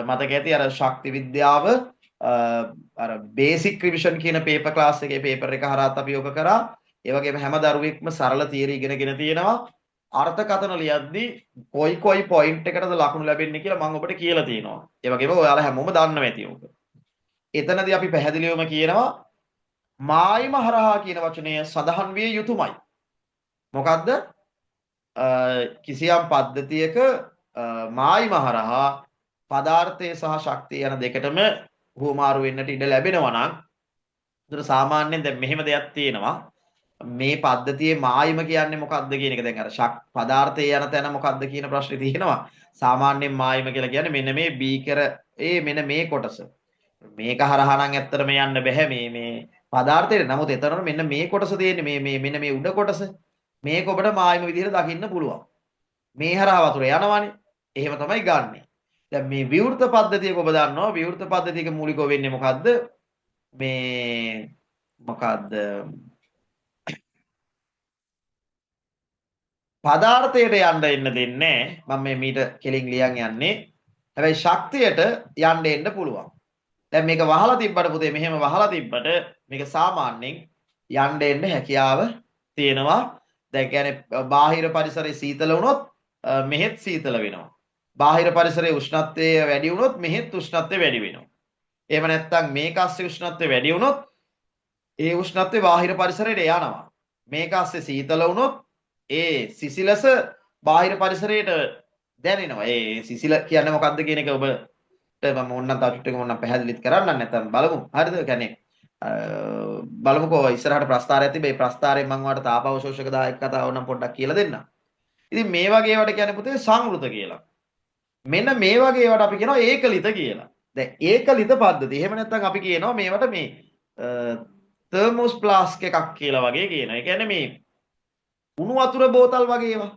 මතක ඇති අර ශක්ති විද්‍යාව අර බේසික් රිවිෂන් කියන පේපර් ක්ලාස් එකේ පේපර් එක හරහාත් අපි යොක කරා. ඒ වගේම හැම දරුවෙක්ම සරල තියරි ඉගෙනගෙන තියෙනවා. අර්ථකථන ලියද්දී කොයි පොයින්ට් එකකටද ලකුණු ලැබෙන්නේ කියලා මම ඔබට කියලා තියෙනවා. ඒ වගේම ඔයාලා හැමෝම දන්නවා ඇති ඕක. එතනදී අපි පැහැදිලිවම කියනවා මායිම හරහා කියන වචනය සඳහන් විය යුතුමයි. මොකද්ද? කිසියම් පද්ධතියක මායිම හරහා පදාර්ථය සහ ශක්තිය යන දෙකටම හුවමාරු වෙන්නට ඉඩ ලැබෙනවා නම් ඒතර සාමාන්‍යයෙන් දැන් මෙහෙම දෙයක් තියෙනවා. මේ පද්ධතියේ මායිම කියන්නේ මොකක්ද කියන එක දැන් අර පදාර්ථය යන තැන මොකක්ද කියන ප්‍රශ්නේ තියෙනවා. සාමාන්‍යයෙන් මායිම කියලා කියන්නේ මෙන්න මේ බීකර මෙන්න මේ කොටස. මේක හරහා නම් ඇත්තටම යන්න බෑ මේ පදාර්ථයට. නමුත් එතනම මෙන්න මේ කොටස තියෙන්නේ මෙන්න මේ උඩ කොටස. මේක ඔබට මායිම විදිහට දකින්න පුළුවන්. මේ හරහා වතුර යනවනේ. එහෙම තමයි ගන්නෙ. දැන් මේ විවෘත පද්ධතියක ඔබ දන්නවා විවෘත පද්ධතියක මූලිකව වෙන්නේ මොකද්ද? මේ මොකද්ද? පදාර්ථයට යන්න එන්න දෙන්නේ මම මේ මීට කෙලින් ලියන් යන්නේ. හැබැයි ශක්තියට යන්න එන්න පුළුවන්. දැන් මේක වහලා තිබ්බට පුතේ මෙහෙම වහලා තිබ්බට මේක සාමාන්‍යයෙන් යන්න එන්න හැකියාව තියෙනවා. දැන් කියන්නේ බාහිර පරිසරයේ සීතල වුණොත් මෙහෙත් සීතල වෙනවා. බාහිර පරිසරයේ උෂ්ණත්වය වැඩි වුණොත් මෙහෙත් උෂ්ණත්වය වැඩි වෙනවා. එහෙම නැත්නම් මේක ASCII උෂ්ණත්වය වැඩි වුණොත් ඒ උෂ්ණත්වය බාහිර පරිසරයට යනවා. මේක ASCII සීතල වුණොත් ඒ සිසිලස බාහිර පරිසරයට දැනෙනවා. ඒ සිසිල කියන්නේ මොකක්ද කියන එක ඔබ මම ඕනනම් තව ටිකක් ඕනනම් පැහැදිලිත් කරන්න නැත්නම් බලමු. හරිද? කියන්නේ බලමුකෝ ඉස්සරහට ප්‍රස්තාරයක් තිබේ. ප්‍රස්තාරයෙන් මම ඔයාලට තාපාවශෝෂක දායක කතාව නම් පොඩ්ඩක් කියලා දෙන්නම්. ඉතින් මේ වගේ ඒවාට කියන්නේ පුතේ සංවෘත කියලා. මෙන්න මේ වගේ ඒවාට අපි කියනවා ඒකලිත කියලා. දැන් ඒකලිත පද්ධති. එහෙම නැත්නම් අපි කියනවා මේවට මේ තර්මෝස් ෆ්ලාස්ක් එකක් කියලා වගේ කියනවා. ඒ කියන්නේ මේ උණු වතුර බෝතල් වගේ ඒවා.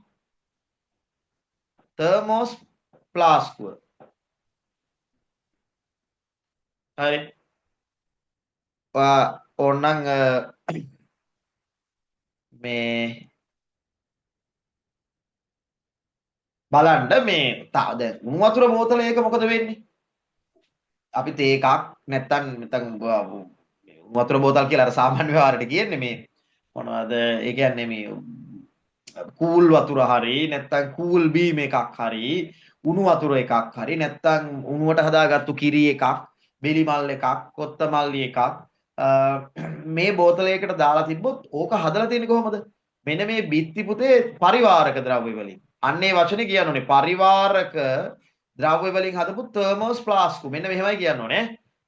තර්මෝස් ෆ්ලාස්කුව. හරි. ඕනනම් මේ බලන්න මේ දැන් උණු වතුර බෝතලයක මොකද වෙන්නේ? අපි තේ එකක් නැත්තම් වතුර බෝතල් කියලා අර සාමාන්‍ය ව්‍යවහාරයට කියන්නේ මේ මොනවද? ඒ කියන්නේ මේ කූල් වතුර හරි නැත්තම් කූල් බීම් එකක් හරි උණු වතුර එකක් හරි නැත්නම් උණුවට හදාගත්තු කිරි එකක්, බෙලි මල් එකක්, කොත්ත මල්ලි එකක් මේ බෝතලයකට දාලා තිබ්බොත් ඕක හදලා තියෙන්නේ කොහොමද? මෙන්න මේ බිත්ති පුතේ පරිවාරක ද්‍රව්‍ය වලින්. අන්නේ වචනේ කියන්න ඕනේ. පරිවාරක ද්‍රව්‍ය වලින් හදපු තර්මෝස් ෆ්ලාස්කු. මෙන්න මෙහෙමයි කියන්න ඕනේ.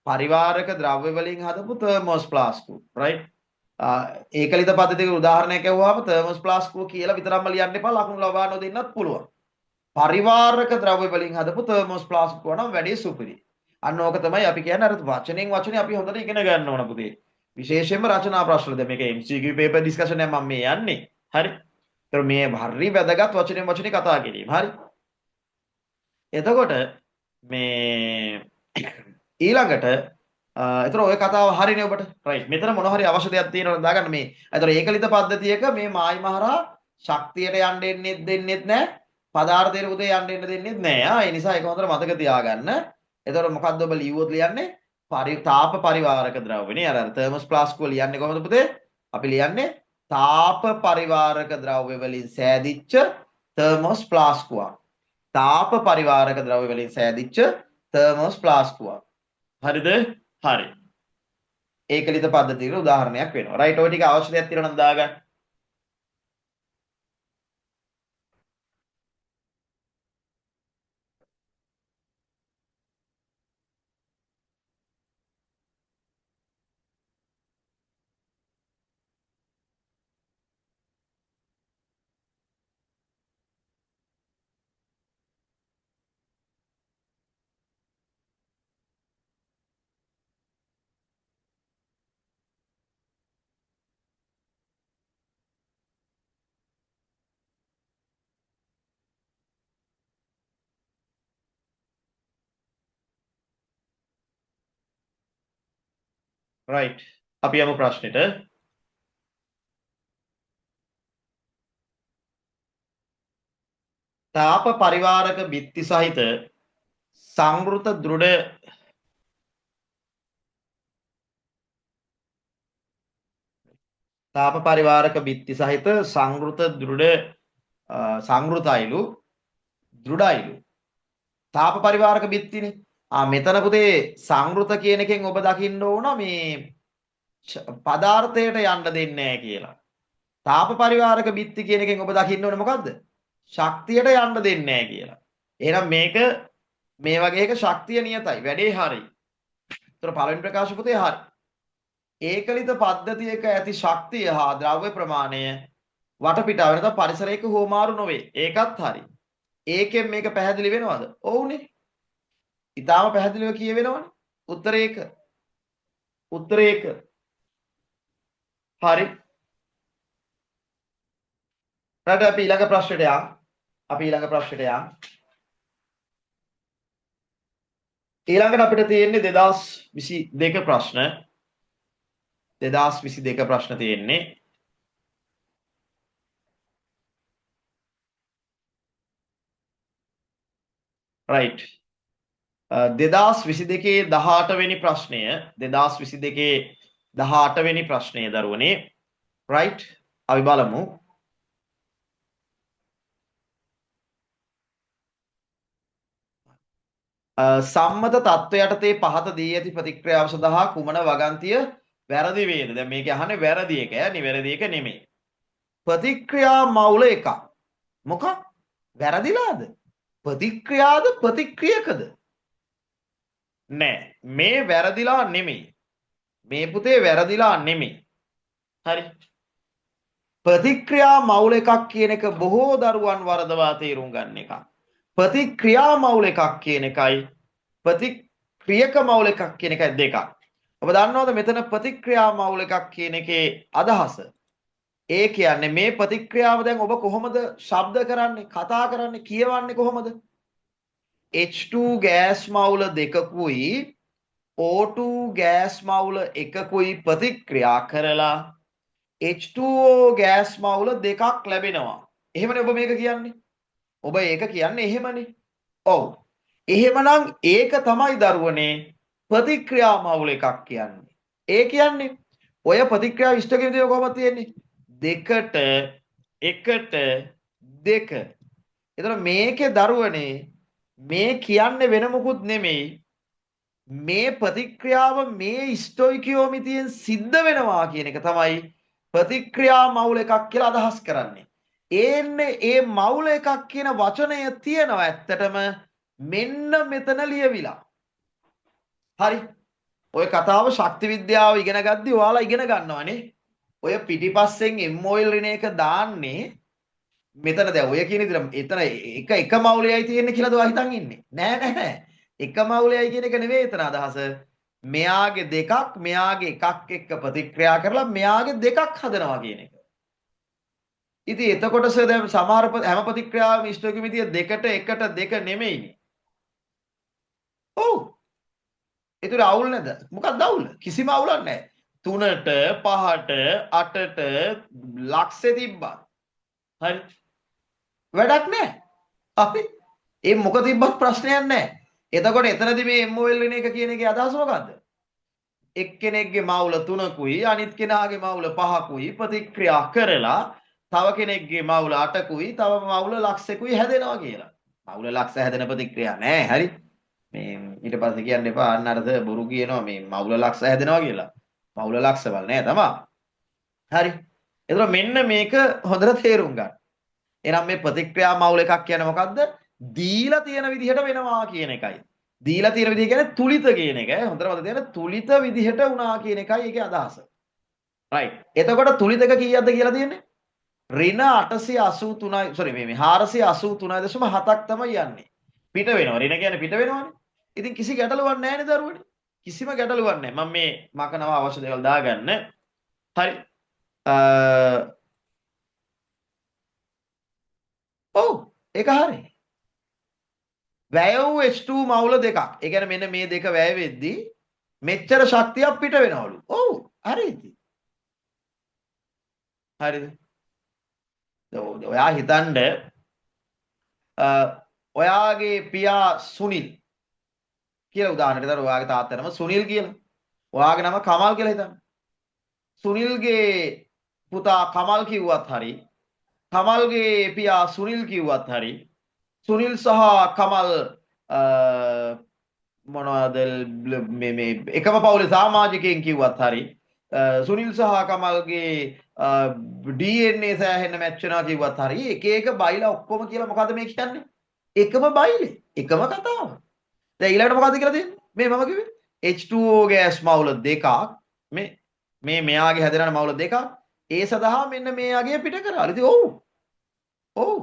පරිවාරක ද්‍රව්‍ය වලින් හදපු තර්මෝස් ෆ්ලාස්කු. right? ඒකලිත පද්ධතියක උදාහරණයක් ඇහුවාම තර්මෝස් ෆ්ලාස්කුව කියලා විතරක්ම ලියන්න එපා. ලකුණු ලබා නොදෙන්නත් පුළුවන්. පරිවාරක ද්‍රව්‍ය වලින් හදපු තර්මෝස් ෆ්ලාස්කුව නම් වැඩි සුපිරි. අන්න ඕක තමයි අපි කියන්නේ අර වචනෙන් වචනේ අපි හොඳට ඉගෙන ගන්න ඕන පුතේ. විශේෂයෙන්ම රචනා ප්‍රශ්න දැන් මේක MCQ paper discussion එක මම මේ යන්නේ. හරි. ඒතර මේ හරි වැදගත් වචනෙන් වචනේ කතා කිරීම. හරි. එතකොට මේ ඊළඟට එතකොට ඔය කතාව හරිනේ ඔබට. රයිට්. මෙතන මොන හරි අවශ්‍ය දෙයක් තියෙනවද දාගන්න මේ. එතකොට ඒකලිත පද්ධතියක මේ මායි මහරහා ශක්තියට යන්න දෙන්නෙත් නැහැ. පදාර්ථයට උදේ යන්න දෙන්නෙත් නැහැ. ඒ නිසා ඒක හොඳට මතක තියාගන්න. එතකොට මොකද්ද ඔබ ලියුවොත් ලියන්නේ? තාප පරිවාරක ද්‍රව්‍යනේ. අර තර්මෝස් ෆ්ලාස්කුව ලියන්නේ කොහොමද පුතේ? අපි ලියන්නේ තාප පරිවාරක ද්‍රව්‍ය වලින් සෑදිච්ච තර්මෝස් ෆ්ලාස්කුවක්. තාප පරිවාරක ද්‍රව්‍ය වලින් සෑදිච්ච තර්මෝස් ෆ්ලාස්කුවක්. හරිද? හරි. ඒකලිත පද්ධතියක උදාහරණයක් වෙනවා. රයිට්. ඔය ටික අවශ්‍ය දෙයක් තියෙනවා නම් දාගන්න. රයිට්. අපි යමු ප්‍රශ්නෙට. තාප පරිවාරක බිත්ති සහිත සංවෘත දෘಢ තාප පරිවාරක බිත්ති සහිත සංවෘත දෘঢ় සංවෘතයිලු දෘඩයිලු තාප පරිවාරක බිත්තිනේ. මෙතන පුතේ සංවෘත කියන එකෙන් ඔබ දකින්න ඕන මේ පදාර්ථයට යන්න දෙන්නේ නැහැ කියලා. තාප පරිවාරක බිත්ති කියන එකෙන් ඔබ දකින්න ඕනේ මොකද්ද? ශක්තියට යන්න දෙන්නේ නැහැ කියලා. එහෙනම් මේක මේ වගේ එක ශක්තිය නියතයි. වැඩේ හරි. ඒතර පළවෙනි ප්‍රකාශ පුතේ හරි. ඒකලිත පද්ධතියක ඇති ශක්තිය හා ද්‍රව්‍ය ප්‍රමාණය වටපිටාව වෙනත පරිසරයක හෝමාරු නොවේ. ඒකත් හරි. ඒකෙන් මේක පැහැදිලි වෙනවද? ඔව්නේ. ඊටාම පැහැදිලිව කියවෙනවනේ. උත්තරේ 1. උත්තරේ 1. හරි. රට අපි ඊළඟ ප්‍රශ්නෙට යමු. ඊළඟට අපිට තියෙන්නේ 2022 ප්‍රශ්න. 2022 ප්‍රශ්න තියෙන්නේ. right. 2022 18 වෙනි ප්‍රශ්නය 2022 18 වෙනි ප්‍රශ්නය දරුවනේ. right. අපි බලමු. සම්මත තත්ත්ව යටතේ පහත දී ඇති ප්‍රතික්‍රියාව සඳහා කුමන වගන්තිය වැරදි වේද? දැන් මේක අහන්නේ වැරදි එක ඈ නිවැරදි එක නෙමෙයි. ප්‍රතික්‍රියා මවුල එකක්. මොකක්? වැරදිලාද? ප්‍රතික්‍රියාද ප්‍රතික්‍රියකද? නෑ මේ වැරදිලා නෙමෙයි. මේ පුතේ වැරදිලා නෙමෙයි. හරි. ප්‍රතික්‍රියා මවුල එකක් කියන එක බොහෝ දරුවන් වරදවා තේරුම් ගන්න එකක්. ප්‍රතික්‍රියා මවුල එකක් කියන එකයි ප්‍රතික්‍රියක මවුල එකක් කියන එකයි දෙකක්. ඔබ දන්නවද මෙතන ප්‍රතික්‍රියා මවුල එකක් කියන එකේ අදහස? ඒ කියන්නේ මේ ප්‍රතික්‍රියාව දැන් ඔබ කොහොමද ශබ්ද කරන්නේ, කතා කරන්නේ, කියවන්නේ කොහොමද? H2 ගෑස් මවුල දෙකකුයි O2 ගෑස් මවුල එකකුයි ප්‍රතික්‍රියා කරලා H2O ගෑස් මවුල දෙකක් ලැබෙනවා. එහෙමනේ ඔබ මේක කියන්නේ. ඔබ ඒක කියන්නේ එහෙමනේ. ඔව්. එහෙමනම් ඒක තමයි දරුවනේ ප්‍රතික්‍රියා මවුල එකක් කියන්නේ. ඒ කියන්නේ ඔය ප්‍රතික්‍රියා ඉෂ්ට කියන දේ කොහොමද තියෙන්නේ? දෙකට එකට දෙක. එතන මේකේ දරුවනේ මේ කියන්නේ වෙන මොකුත් නෙමෙයි. මේ ප්‍රතික්‍රියාව මේ ස්ටොයිකියෝමිතියෙන් සිද්ධ වෙනවා කියන එක තමයි ප්‍රතික්‍රියා මවුල එකක් කියලා අදහස් කරන්නේ. ඒන්නේ ඒ මවුල එකක් කියන වචනය තියෙනවා ඇත්තටම මෙන්න මෙතන ලියවිලා. හරි. ඔය කතාව ශක්ති විද්‍යාව ඉගෙන ගද්දි ඔයාලා ඉගෙන ගන්නවනේ. ඔය පිටිපස්සෙන් M-oil රින එක දාන්නේ මෙතන දැන් ඔය කියන විදිහට එතන එක මවුලයයි තියෙන්නේ කියලාද ඔයා හිතන් ඉන්නේ? නෑ නෑ. එක මවුලයයි කියන එක නෙවෙයි එතන අදහස. මෙයාගේ දෙකක් මෙයාගේ එකක් එක්ක ප්‍රතික්‍රියා කරලා මෙයාගේ දෙකක් හදනවා කියන එක. ඉතින් එතකොට දැන් සමහර හැම ප්‍රතික්‍රියාවම ඉෂ්ටෝකියමිතිය දෙකට එකට දෙක නෙමෙයිනේ. ඔව්. ඒතර අවුල් නැද? මොකක්ද අවුල? කිසිම අවුලක් නැහැ. 3ට 5ට 8ට ලක්ෂෙ තිබ්බා. හරි. වැඩක් නැහැ. අපි ඒ මොක තිබ්බත් ප්‍රශ්නයක් නැහැ. එතකොට එතනදී මේ MOL වෙන එක කියන එකේ අදහස මොකද්ද? එක්කෙනෙක්ගේ මවුල 3කුයි අනිත් කෙනාගේ මවුල 5කුයි ප්‍රතික්‍රියා කරලා තව කෙනෙක්ගේ මවුල 8කුයි තව මවුල ලක්ෂෙකුයි හැදෙනවා කියලා. මවුල ලක්ෂ හැදෙන ප්‍රතික්‍රියා නැහැ. හරි. මේ ඊට පස්සේ කියන්න එපා අන්න අරද බොරු කියනවා මේ මවුල ලක්ෂ හැදෙනවා කියලා. මවුල ලක්ෂවල නෑ තමයි. හරි. එතකොට මෙන්න මේක හොඳට තේරුම් ගන්න. එහෙනම් මේ ප්‍රතික්‍රියා මවුල එකක් කියන්නේ මොකද්ද? දීලා තියෙන විදිහට වෙනවා කියන එකයි. දීලා තියෙන විදිහ කියන්නේ තුලිත කියන එක. හොඳට මතක තියාගන්න තුලිත විදිහට වුණා කියන එකයි ඒකේ අදහස. රයිට්. එතකොට තුලිතක කීයක්ද කියලා තියෙන්නේ? ඍණ 883යි සෝරි මේ 483.7ක් තමයි යන්නේ. පිට වෙනවා. ඍණ කියන්නේ පිට වෙනවනේ. ඉතින් කිසි ගැටලුවක් නැහැ නේද දරුවනේ? කිසිම ගැටලුවක් නැහැ. මම මේ මකනවා අවශ්‍ය දේවල් දාගන්න. හරි. ඔව් ඒක හරි. වැය වූ H2 මවුල දෙකක්. ඒ කියන්නේ මෙන්න මේ දෙක වැය වෙද්දී මෙච්චර ශක්තියක් පිට වෙනවලු. ඔව් හරිද? හරිද? ඔයා හිතන්න ඔයාගේ පියා සුනිල් කියලා උදාහරණයක් දර ඔයාගේ තාත්තා නම සුනිල් කියලා. ඔයාගේ නම කමල් කියලා හිතන්න. සුනිල්ගේ පුතා කමල් කිව්වත් හරි කමල්ගේ පියා සුනිල් කිව්වත් හරි සුනිල් සහ කමල් මොනවද මේ එකම පවුලේ සමාජිකයන් කිව්වත් හරි සුනිල් සහ කමල්ගේ DNA සෑහෙන්න මැච් වෙනවා කිව්වත් හරි එක එක බයිලා ඔක්කොම කියලා මොකද්ද මේ කියන්නේ? එකම බයිලේ එකම කතාව. දැන් ඊළඟට මොකද්ද කියලා තියෙන්නේ? මේ මම කිව්වේ H2O ගෑස් මවුල දෙකක් මේ මෙයාගේ හැදෙන මවුල දෙකක් ඒ සඳහා මෙන්න මේ යගේ පිට කරාලු. ඉතින් ඔව්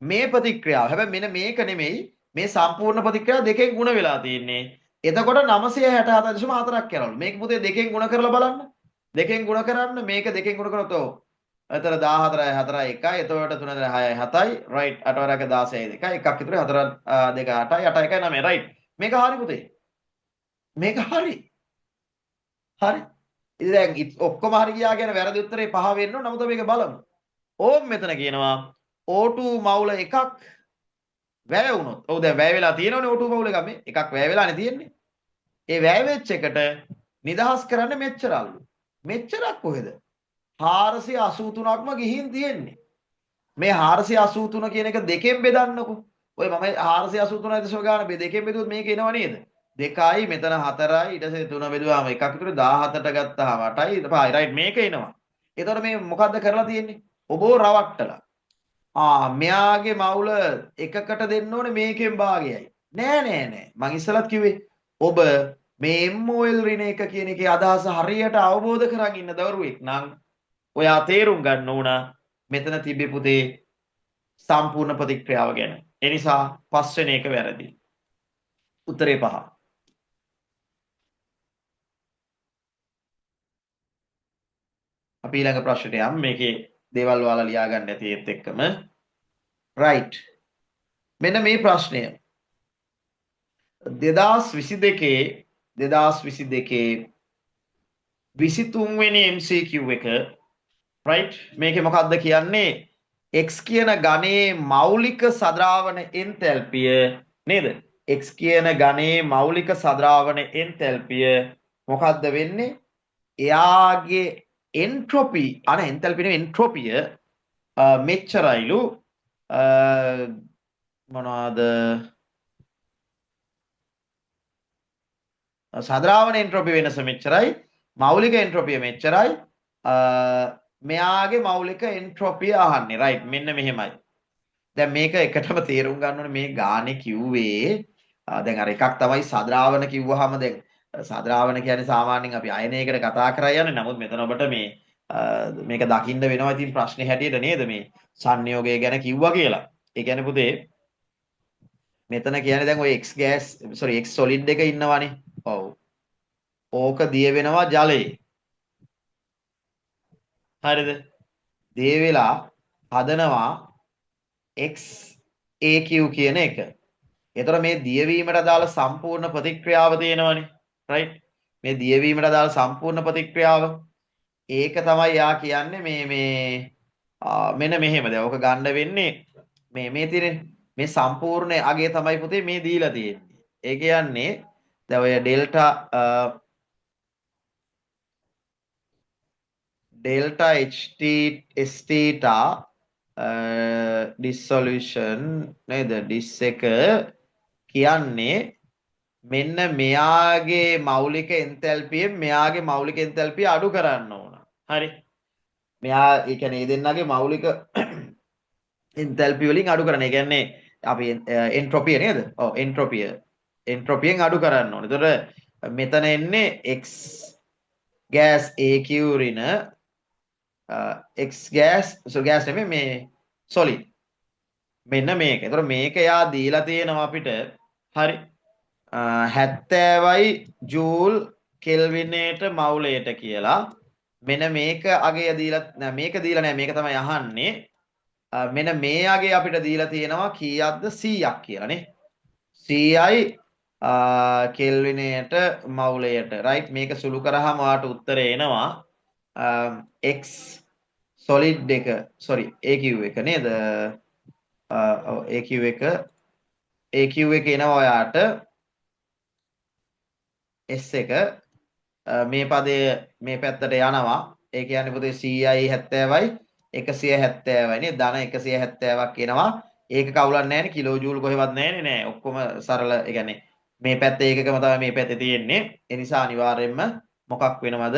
මේ ප්‍රතික්‍රියාව හැබැයි මෙන්න මේක නෙමෙයි මේ සම්පූර්ණ ප්‍රතික්‍රියාව දෙකෙන් ගුණ වෙලා තියෙන්නේ. එතකොට 967.4ක් කරනවලු. මේක පුතේ දෙකෙන් ගුණ කරලා බලන්න. දෙකෙන් ගුණ කරන්න මේක දෙකෙන් ගුණ කරොත් ඔව්. එතන 14යි 4යි 1යි එතකොට 3 6යි 7යි රයිට් 8 වරක 16යි 2යි එකක් ඉතුරු 4 2 8යි 8 1යි 9යි රයිට්. මේක හරි පුතේ. මේක හරි. හරි. ඉතින් දැන් ඔක්කොම හරි ගියා කියන වැරදි උත්තරේ 5 වෙන්න ඕන. නමුත් මේක බලමු. ඕම් මෙතන කියනවා O2 මවුල එකක් වැය වුණොත්. ඔව් දැන් වැය වෙලා තියෙනවනේ O2 මවුල එකක් මේ. එකක් වැය වෙලානේ තියෙන්නේ. ඒ වැය වෙච්ච එකට නිදහස් කරන්න මෙච්චරල්ලු. මෙච්චරක් කොහෙද? 483ක්ම ගිහින් තියෙන්නේ. මේ 483 කියන එක දෙකෙන් බෙදන්නකො. ඔය මම 483 ගාන දෙකෙන් බෙදුවොත් මේක එනවා නේද? 2යි මෙතන 4යි ඊට පස්සේ 3 බෙදුවාම එකක් ඉතුරු 17ට ගත්තාම 8යි 5යි රයිට් මේක එනවා. එතකොට මේ මොකද්ද කරලා තියෙන්නේ? ඔබෝ රවට්ටලා. මෙයාගේ මවුල එකකට දෙන්න ඕනේ මේකෙන් භාගයයි. නෑ. මං ඉස්සලත් කිව්වේ ඔබ මේ MOL ඍණ එක කියන එකේ අදහස හරියට අවබෝධ කරගන්න ඉන්න දවරුවෙක් නම් ඔයා තේරුම් ගන්න ඕන මෙතන තිබෙ පුතේ සම්පූර්ණ ප්‍රතික්‍රියාව ගැන. ඒ නිසා පස්වෙනි එක වැරදි. උත්තරේ 5. අපි ඊළඟ ප්‍රශ්නට යමු. මේකේ දේවල් ඔයාලා ලියා ගන්න ඇති ඒත් එක්කම. රයිට්. මෙන්න මේ ප්‍රශ්නය 2022 23 වෙනි MCQ එක රයිට් මේකේ මොකක්ද කියන්නේ x කියන ඝනයේ මෞලික සද්‍රාවන එන්තැල්පිය නේද x කියන ඝනයේ මෞලික සද්‍රාවන එන්තැල්පිය මොකක්ද වෙන්නේ එයාගේ එන්ට්‍රොපි එන්තැල්පි නෙවෙයි එන්ට්‍රොපිය මෙච්චරයිලු මොනවාද සාධාරණ එන්ට්‍රොපි වෙනස මෙච්චරයි මෞලික එන්ට්‍රොපිය මෙච්චරයි මෙයාගේ මෞලික එන්ට්‍රොපිය අහන්නේ රයිට් මෙන්න මෙහෙමයි දැන් මේක එකටම තේරුම් ගන්න ඕනේ මේ ගානේ කිව්වේ දැන් අර එකක් තමයි සද්‍රාවණ කිව්වහම දැන් සද්‍රාවණ කියන්නේ සාමාන්‍යයෙන් අපි අයනයකට කතා කරා යන්නේ නමුත් මෙතන ඔබට මේ මේක දකින්න වෙනවා ඉතින් ප්‍රශ්නේ හැටියට නේද මේ සංයෝගය ගැන කිව්වා කියලා. ඒ කියන්නේ පුතේ මෙතන කියන්නේ දැන් ওই X gas sorry X solid එක ඉන්නවනේ. ඔව්. ඕක දිය වෙනවා ජලයේ. හරිද? දිය වෙලා හදනවා XAQ කියන එක. එතකොට මේ දියවීමට අදාළ සම්පූර්ණ ප්‍රතික්‍රියාව තියෙනවනේ. රයිට්? මේ දියවීමට අදාළ සම්පූර්ණ ප්‍රතික්‍රියාව ඒක තමයි යා කියන්නේ මේ මෙන්න මෙහෙම. දැන් ඕක ගන්න වෙන්නේ මේ තියෙන්නේ මේ සම්පූර්ණ අගය තමයි පුතේ මේ දීලා තියෙන්නේ. ඒ කියන්නේ දැන් ඔය ඩෙල්ටා HT ST dissolution නේද? dis එක කියන්නේ මෙන්න මෙයාගේ මෞලික එන්තැල්පියෙන් මෙයාගේ මෞලික එන්තැල්පිය අඩු කරන්න ඕන. හරි. මෙයා ඒ කියන්නේ මේ දෙන්නගේ මෞලික එන්තැල්පි වලින් අඩු කරන. ඒ කියන්නේ අපි එන්ට්‍රොපිය නේද? ඔව් එන්ට්‍රොපිය. එන්ට්‍රොපියෙන් අඩු කරන්න ඕනේ. එතකොට මෙතන එන්නේ X gas AQ රින X gas gas නෙමෙයි මේ solid. මෙන්න මේක. එතකොට මේක යා දීලා තියෙනවා අපිට. හරි. 70යි ජූල් කෙල්විනේට මවුලයට කියලා. මෙන්න මේක අගය දීලා මේක දීලා නෑ මේක තමයි අහන්නේ. මෙන්න මේ අගේ අපිට දීලා තියෙනවා කීයක්ද 100ක් කියලා නේ 100යි කෙල්විනයට මවුලයට රයිට් මේක සුළු කරාම ඔයාට උත්තරේ එනවා x solid එක sorry aq එක නේද aq එක එනවා ඔයාට s එක මේ පදය මේ පැත්තට යනවා ඒ කියන්නේ පුතේ 100යි 70යි 170යි නේ ධන 170ක් එනවා ඒක කවුලක් නැහැ නේ කිලෝ ජූල් කොහෙවත් නැහැ නේ ඔක්කොම සරල ඒ කියන්නේ මේ පැත්තේ ඒකකම තමයි මේ පැත්තේ තියෙන්නේ ඒ නිසා අනිවාර්යයෙන්ම මොකක් වෙනවද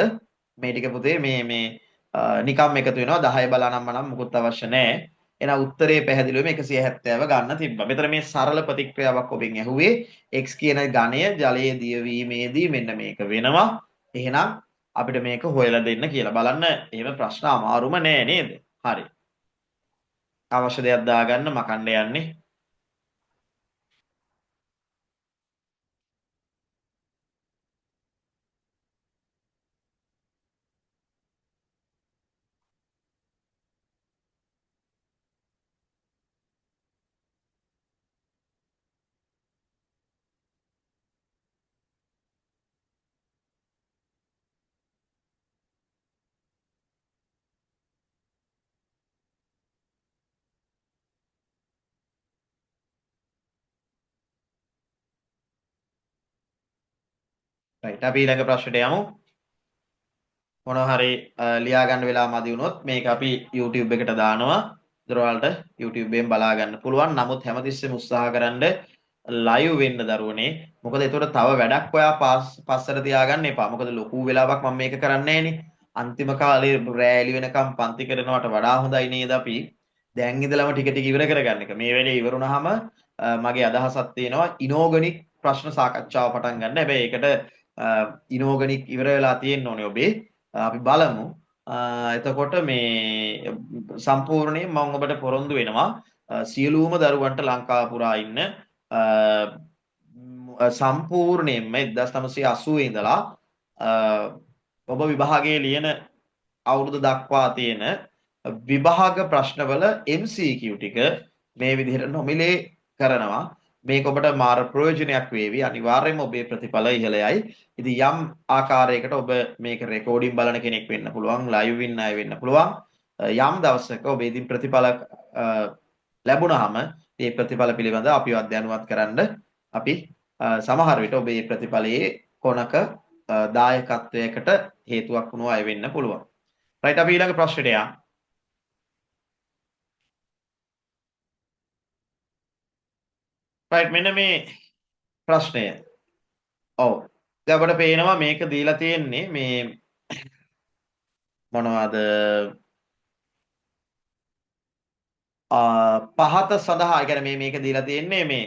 මේ ටික පුතේ මේ නිකම් එකතු වෙනවා 10 බලනම්ම නම් මුකුත් අවශ්‍ය නැහැ එහෙනම් උත්තරේ පැහැදිලිවම 170 ගන්න තිබ්බා මෙතන මේ සරල ප්‍රතික්‍රියාවක් ඔබෙන් ඇහුවේ x කියන ඝණය ජලයේ දියවීමේදී මෙන්න මේක වෙනවා එහෙනම් අපිට මේක හොයලා දෙන්න කියලා බලන්න එහෙම ප්‍රශ්න අමාරුම නෑ නේද හරි අවශ්‍ය දෙයක් දාගන්න මකන්න යන්නේ රයිට් අපි ඊළඟ ප්‍රශ්නට යමු මොනවා හරි ලියා ගන්න වෙලා මදි වුණොත් මේක අපි YouTube එකට දානවා දරවලට YouTube එකෙන් බලා ගන්න පුළුවන් නමුත් හැමතිස්සෙම උත්සාහ කරන්න ලයිව් වෙන්න දරුවනේ මොකද ඒතකොට තව වැඩක් ඔයා පස්සට තියාගන්න එපා මොකද ලොකු වෙලාවක් මම මේක කරන්නේ නැහනේ අන්තිම කාලේ රෑලි වෙනකම් පන්ති කරනවට වඩා හොඳයි නේද අපි දැන් ඉඳලම ටික ටික ඉවර කරගන්න එක මේ වැඩේ ඉවර වුණාම මගේ අදහසක් තියෙනවා ඉනෝගනික් ප්‍රශ්න සාකච්ඡාව පටන් ගන්න හැබැයි ඒකට ඉනෝගනික් ඉවර වෙලා තියෙන්න ඕනේ ඔබේ අපි බලමු එතකොට මේ සම්පූර්ණයෙන් මම ඔබට පොරොන්දු වෙනවා සියලුම දරුවන්ට ලංකාව පුරා ඉන්න සම්පූර්ණයෙන්ම 1980 ඉඳලා ඔබ විභාගයේ ලියන අවුරුදු දක්වා තියෙන විභාග ප්‍රශ්නවල MCQ ටික මේ විදිහට නොමිලේ කරනවා මේක ඔබට මාර ප්‍රයෝජනයක් වේවි අනිවාර්යයෙන්ම ඔබේ ප්‍රතිඵල ඉහළයයි ඉතින් යම් ආකාරයකට ඔබ මේක රෙකෝඩින් බලන කෙනෙක් වෙන්න පුළුවන් ලයිව් ඉන්න අය වෙන්න පුළුවන් යම් දවසක ඔබ ඉදින් ප්‍රතිඵල ලැබුණාම මේ ප්‍රතිඵල පිළිබඳව අපිව දැනුවත් කරන්න අපි සමහර විට ඔබේ ප්‍රතිඵලයේ කොනක දායකත්වයකට හේතුවක් වුණු අය වෙන්න පුළුවන්. රයිට් අපි ඊළඟ ප්‍රශ්නෙට යමු. රයිට් මෙන්න මේ ප්‍රශ්නය. ඔව්. දැන් අපිට පේනවා මේක දීලා තියෙන්නේ මේ මොනවද පහත සඳහා يعني මේක දීලා තියෙන්නේ මේ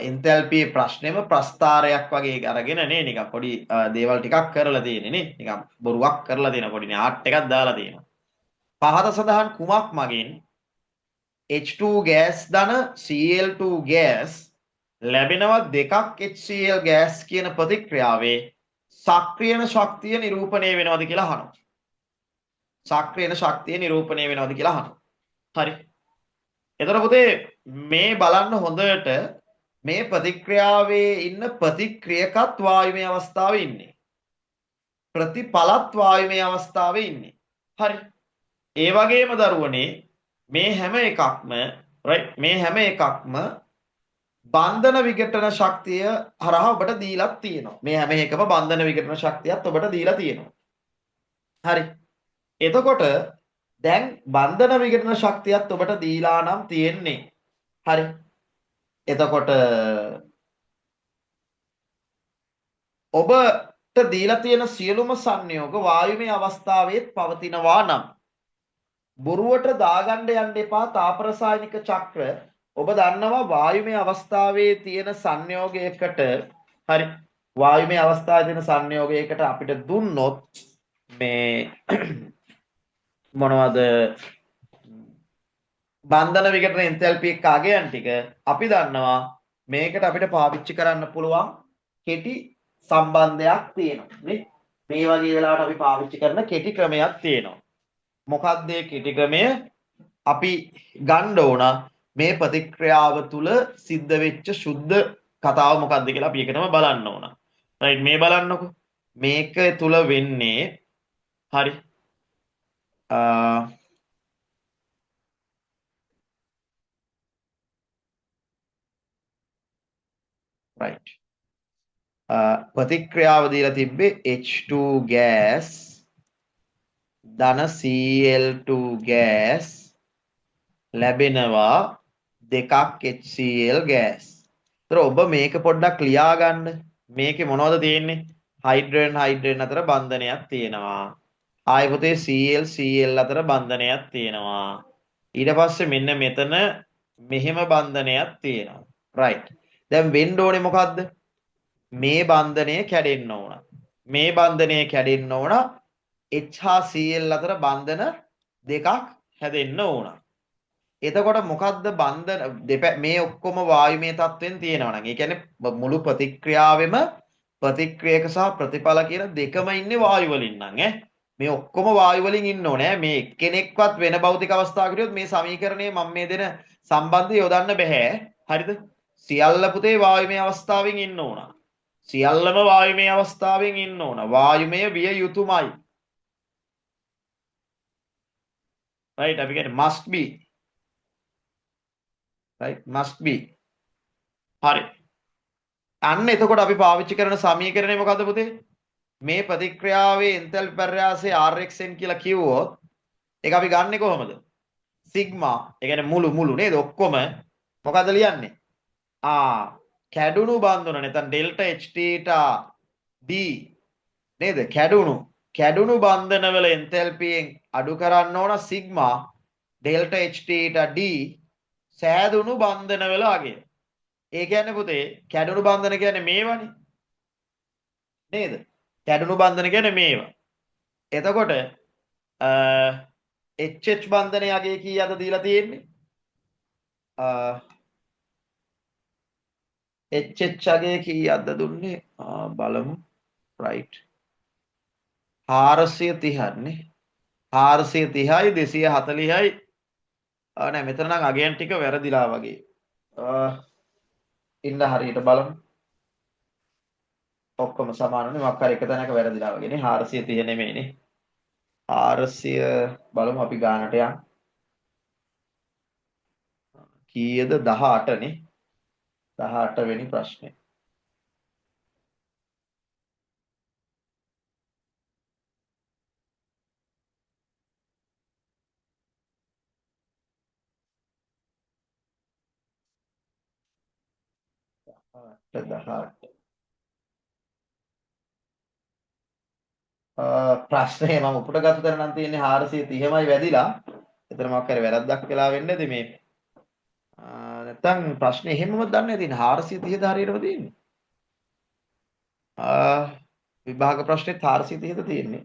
එන්තැල්පි ප්‍රශ්නෙම ප්‍රස්ථාරයක් වගේ අරගෙන නේ නිකන් පොඩි දේවල් ටිකක් කරලා තියෙන්නේ නේ නිකන් බොරුවක් කරලා තියෙන පොඩි නේ ආර්ට් එකක් දාලා තියෙනවා. පහත සඳහන් කුමක් මගින් H2 ගෑස් ධන Cl2 ගෑස් ලැබෙනවා දෙකක් HCl ගෑස් කියන ප්‍රතික්‍රියාවේ සක්‍රියන ශක්තිය නිරූපණය වෙනවද කියලා අහනවා. සක්‍රියන ශක්තිය නිරූපණය වෙනවද කියලා අහනවා. හරි. එතකොට පුතේ මේ බලන්න හොඳට මේ ප්‍රතික්‍රියාවේ ඉන්න ප්‍රතික්‍රියකත් වායුමය අවස්ථාවේ ඉන්නේ. ප්‍රතිඵලත් වායුමය අවස්ථාවේ ඉන්නේ. හරි. ඒ වගේම දරුවනේ මේ හැම එකක්ම රයිට් මේ හැම එකක්ම බන්ධන විඝටන ශක්තිය හරහා ඔබට දීලා තියෙනවා. මේ හැම එකම බන්ධන විඝටන ශක්තියත් ඔබට දීලා තියෙනවා. හරි. එතකොට දැන් බන්ධන විඝටන ශක්තියත් ඔබට දීලා නම් තියෙන්නේ. හරි. එතකොට ඔබට දීලා තියෙන සියලුම සංයෝග වායුමය අවස්ථාවේත් පවතිනවා නම් බොරුවට දාගන්න යන්න එපා තාප රසායනික චක්‍ර ඔබ දන්නවා වායුමය අවස්ථාවේ තියෙන සංයෝගයකට හරි වායුමය අවස්ථාවේ තියෙන සංයෝගයකට අපිට දුන්නොත් මේ මොනවද බන්ධන විඝටන එන්තැල්පි එක්ක අගයන් ටික අපි දන්නවා මේකට අපිට පාවිච්චි කරන්න පුළුවන් කෙටි සම්බන්ධයක් තියෙනවා නේ මේ වගේ වෙලාවට අපි පාවිච්චි කරන කෙටි ක්‍රමයක් තියෙනවා මොකක්ද ඒ කෙටි ක්‍රමය අපි ගන්න ඕන මේ ප්‍රතික්‍රියාව තුල සිද්ධ වෙච්ච සුද්ධ කතාව මොකක්ද කියලා අපි එකටම බලන්න ඕන රයිට් මේ බලන්නකො මේක තුල වෙන්නේ හරි right ප්‍රතික්‍රියාව දීලා තිබ්බේ H2 gas ධන Cl2 gas ලැබෙනවා දෙකක් HCl gas. ඒතර ඔබ මේක පොඩ්ඩක් ලියා ගන්න. මේකේ මොනවද තියෙන්නේ? හයිඩ්‍රජන් හයිඩ්‍රජන් අතර බන්ධනයක් තියෙනවා. ආයෙ පුතේ Cl Cl අතර බන්ධනයක් තියෙනවා. ඊට පස්සේ මෙන්න මෙතන මෙහෙම බන්ධනයක් තියෙනවා. right. දැන් වෙන්න ඕනේ මොකද්ද? මේ බන්ධනය කැඩෙන්න ඕන. මේ බන්ධනය කැඩෙන්න ඕන H හා Cl අතර බන්ධන දෙකක් හැදෙන්න ඕන. එතකොට මොකද්ද බන්ධන මේ ඔක්කොම වායුමය තත්වෙන් තියෙනවා නම් ඒ කියන්නේ මුළු ප්‍රතික්‍රියාවෙම ප්‍රතික්‍රියක සහ ප්‍රතිඵල කියන දෙකම ඉන්නේ වායු වලින් නම් මේ ඔක්කොම වායු වලින් ඉන්න ඕනේ මේ එක්කෙනෙක්වත් වෙන භෞතික අවස්ථාවක හිටියොත් මේ සමීකරණයේ මම මේ දෙන සම්බන්ධය යොදන්න බෑ හරිද සියල්ල පුතේ වායුමය අවස්ථාවෙන් ඉන්න ඕන සියල්ලම වායුමය අවස්ථාවෙන් ඉන්න ඕන වායුමය විය යුතුමයි right අපි කියන්නේ must be right must be හරි අන්න එතකොට අපි පාවිච්චි කරන සමීකරණය මොකද්ද පුතේ මේ ප්‍රතික්‍රියාවේ එන්තැල්පි පර්යාසය Rxn කියලා කිව්වොත් ඒක අපි ගන්නෙ කොහොමද සිග්මා ඒ කියන්නේ මුළු නේද ඔක්කොම මොකද්ද ලියන්නේ කැඩුණු බන්ධන නැත්නම් ඩෙල්ටා H theta D නේද කැඩුණු බන්ධන වල එන්තැල්පියෙන් අඩු කරන්න ඕන sigma delta H theta D සෑදුණු බන්ධන වල අගය ඒ කියන්නේ පුතේ කැඩුණු බන්ධන කියන්නේ මේවනේ නේද කැඩුණු බන්ධන කියන්නේ මේවා එතකොට HH බන්ධනයේ අගය කීයද දීලා තියෙන්නේ HH අගය කීයක්ද දුන්නේ බලමු right 430 නේ 430යි 240යි නෑ මෙතන නම් අගයන් ටික වැරදිලා වගේ ඉන්න හරියට බලමු ඔක්කොම සමානනේ මොකක් හරි එක තැනක වැරදිලා වගේ නේ 430 නෙමෙයිනේ 400 බලමු අපි ගානට යන් කීයද 18 නේ 18 වෙනි ප්‍රශ්නේ ප්‍රශ්නේ මම උපුටගත්ත තැන නම් තියෙන්නේ 430මයි වැදිලා. එතන මොකක් හරි වැරද්දක් වෙලා වෙන්නේ නැති මේ නැත්තම් ප්‍රශ්නේ එහෙමම දන්නේ තියෙන්නේ 430ද හරියටම තියෙන්නේ. විභාග ප්‍රශ්නේ 430ද තියෙන්නේ.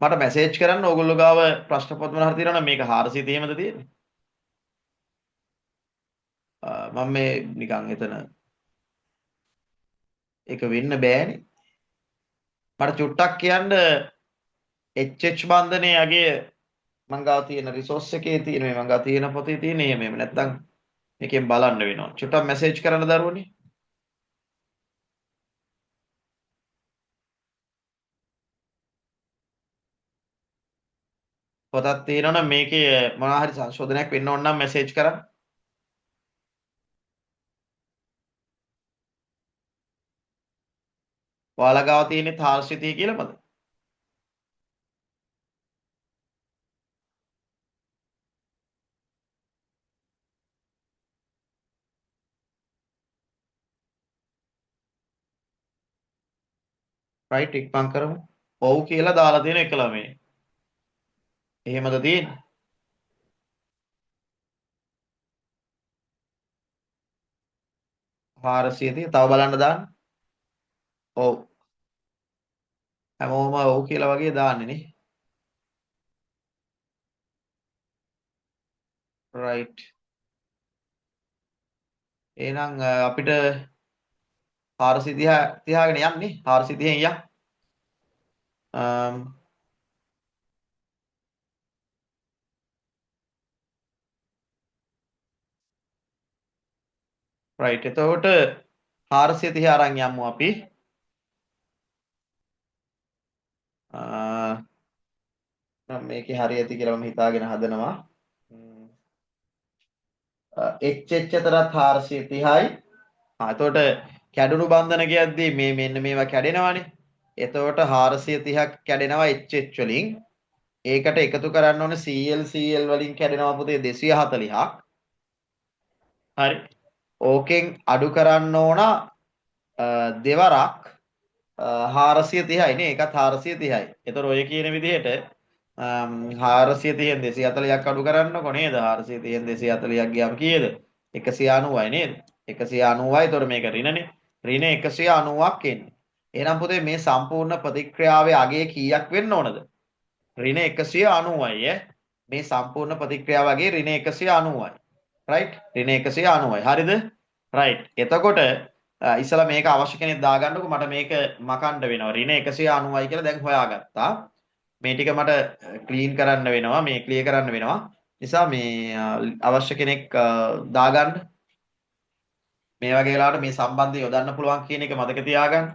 මට මැසේජ් කරන්න ඕගොල්ලෝ ගාව ප්‍රශ්න පොත් මොනවා හරි තියෙනවා නම් මේක 430මද තියෙන්නේ. මම මේ නිකන් එතන ඒක වෙන්න බෑනේ. මට චුට්ටක් කියන්න HH බන්ධනේ යගේ මං ගාව තියෙන රිසෝස් එකේ තියෙන මේ මං ගාව තියෙන පොතේ තියෙන එහෙම නැත්තම් මේකෙන් බලන්න වෙනවා. චුට්ටක් මැසේජ් කරන්න දරුවනේ. පොතක් තියෙනවනම් මේකේ මොනවා හරි සංශෝධනයක් වෙන්න ඕන නම් මැසේජ් කරන්න. ඔයාලා ගාව තියෙන්නේ 430 කියලාමද? රයිට් ඉක්මන් කරමු. ඔව් කියලා දාලා තියෙන එක ළමයි. එහෙමද තියෙන්නේ? පාරසියදී තව බලන්න දාන්න. ඔව්. හැමෝම ඔව් කියලා වගේ දාන්නේ නේ. රයිට්. එහෙනම් අපිට 430 තියාගෙන යන්නේ 430න් යන්න. රයිට්. එතකොට 430 අරන් යමු අපි. නම් මේකේ හරි ඇති කියලා මම හිතාගෙන හදනවා. HH තරත් 430යි. එතකොට කැඩුණු බන්ධන කියද්දී මේ මෙන්න මේවා කැඩෙනවානේ. එතකොට 430ක් කැඩෙනවා HH වලින්. ඒකට එකතු කරන්න ඕනේ CL වලින් කැඩෙනවා පුතේ 240ක්. හරි. ඕකෙන් අඩු කරන්න ඕන දෙවරක් 430යි නේ. ඒකත් 430යි. එතකොට ඔය කියන විදිහට 430න් 240ක් අඩු කරන්නකො නේද? 430න් 240ක් ගියාම කීයද? 190යි නේද? 190යි. එතකොට මේක ඍණනේ. ඍණ 190ක් එන්නේ. එහෙනම් පුතේ මේ සම්පූර්ණ ප්‍රතික්‍රියාවේ අගය කීයක් වෙන්න ඕනද? ඍණ 190යි මේ සම්පූර්ණ ප්‍රතික්‍රියාව අගය ඍණ 190යි. රයිට්? ඍණ 190යි. හරිද? රයිට්. එතකොට ඉස්සලා මේක අවශ්‍ය කෙනෙක් දාගන්නකො මට මේක මකන්න වෙනවා. ඍණ 190යි කියලා දැන් හොයාගත්තා. මේ ටික මට ක්ලීන් කරන්න වෙනවා. මේ ක්ලියර් කරන්න වෙනවා. නිසා මේ අවශ්‍ය කෙනෙක් දාගන්න. මේ වගේ වෙලාවට මේ සම්බන්ධය යොදන්න පුළුවන් කියන එක මතක තියාගන්න.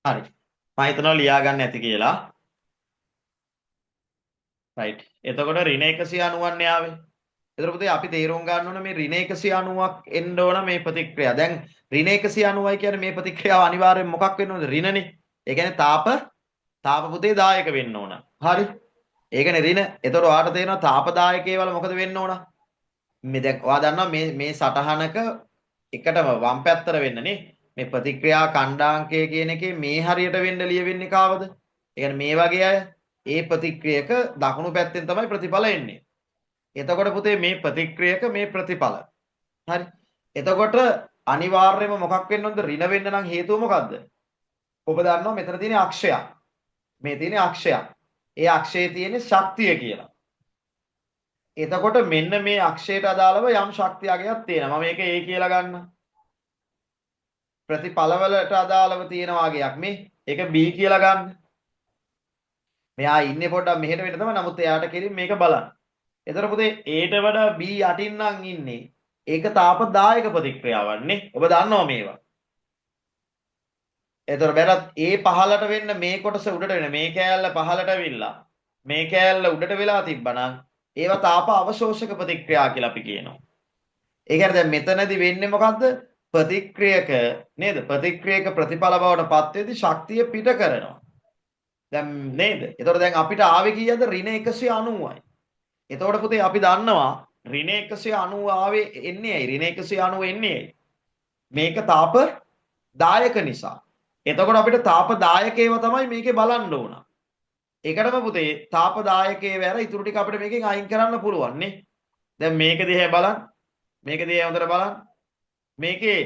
හරි. මම හිතනවා ලියා ගන්න ඇති කියලා. රයිට්. එතකොට ඍණ 190ක් ආවේ. එතකොට පුතේ අපි තේරුම් ගන්න ඕන මේ ඍණ 190ක් එන්න ඕන මේ ප්‍රතික්‍රියාව. දැන් ඍණ 190යි කියන්නේ මේ ප්‍රතික්‍රියාව අනිවාර්යෙන් මොකක් වෙන්න ඕනද? ඍණනේ. ඒ කියන්නේ තාප පුතේ දායක වෙන්න ඕන. හරි. ඒකනේ ඍණ. එතකොට ඔයාලට තේරෙනවා තාපදායකයේ වල මොකද වෙන්න ඕන? මේ දැන් ඔයා දන්නවා මේ සටහනක එකටම වම් පැත්තට වෙන්න නේ. මේ ප්‍රතික්‍රියා ඛණ්ඩාංකය කියන එකේ මේ හරියට වෙන්න ලියවෙන්නේ කාවද? ඒ කියන්නේ මේ වගේ අය ඒ ප්‍රතික්‍රියක දකුණු පැත්තෙන් තමයි ප්‍රතිඵල එන්නේ. එතකොට පුතේ මේ ප්‍රතික්‍රියක මේ ප්‍රතිඵල. හරි. එතකොට අනිවාර්යයෙන්ම මොකක් වෙන්න ඕනද? ඍණ වෙන්න නම් හේතුව මොකද්ද? ඔබ දන්නවා මෙතන තියෙන අක්ෂයක්. මේ තියෙන අක්ෂයක්. ඒ අක්ෂයේ තියෙන ශක්තිය කියලා. එතකොට මෙන්න මේ අක්ෂයට අදාළව යම් ශක්තියගයක් තියෙනවා. මම මේක A කියලා ගන්න. ප්‍රතිපලවලට අදාළව තියෙන වාගයක් මේ. ඒක B කියලා ගන්න. මෙයා ඉන්නේ පොඩ්ඩක් මෙහෙට වෙන්න තමයි. නමුත් එයාට කෙලින් මේක බලන්න. එතකොට පුතේ Aට වඩා B යටින් නම් ඉන්නේ. ඒක තාපදායක ප්‍රතික්‍රියාවක් නේ. ඔබ දන්නවා මේවා. එතකොට බැලුවත් A පහළට වෙන්න මේ කොටස උඩට වෙන මේ කෑල්ල පහළට ඇවිල්ලා මේ කෑල්ල උඩට වෙලා තිබ්බනම් ඒවා තාප අවශෝෂක ප්‍රතික්‍රියා කියලා අපි කියනවා. ඒ කියන්නේ දැන් මෙතනදී වෙන්නේ මොකද්ද? ප්‍රතික්‍රියක නේද? ප්‍රතික්‍රියක ප්‍රතිඵල බවට පත් වෙද්දී ශක්තිය පිට කරනවා. දැන් නේද? එතකොට දැන් අපිට ආවේ කීයද? ඍණ 190යි. එතකොට පුතේ අපි දන්නවා ඍණ 190 ආවේ එන්නේ ඇයි? ඍණ 190 එන්නේ ඇයි? මේක තාප දායක නිසා. එතකොට අපිට තාප දායකේව තමයි මේකේ බලන්න ඕන. ඒකටම පුතේ තාප දායකේ වැර ඉතුරු ටික අපිට මේකෙන් අයින් කරන්න පුළුවන් නේ. දැන් මේක දිහා බලන්න. මේක දිහා හොඳට බලන්න. මේකේ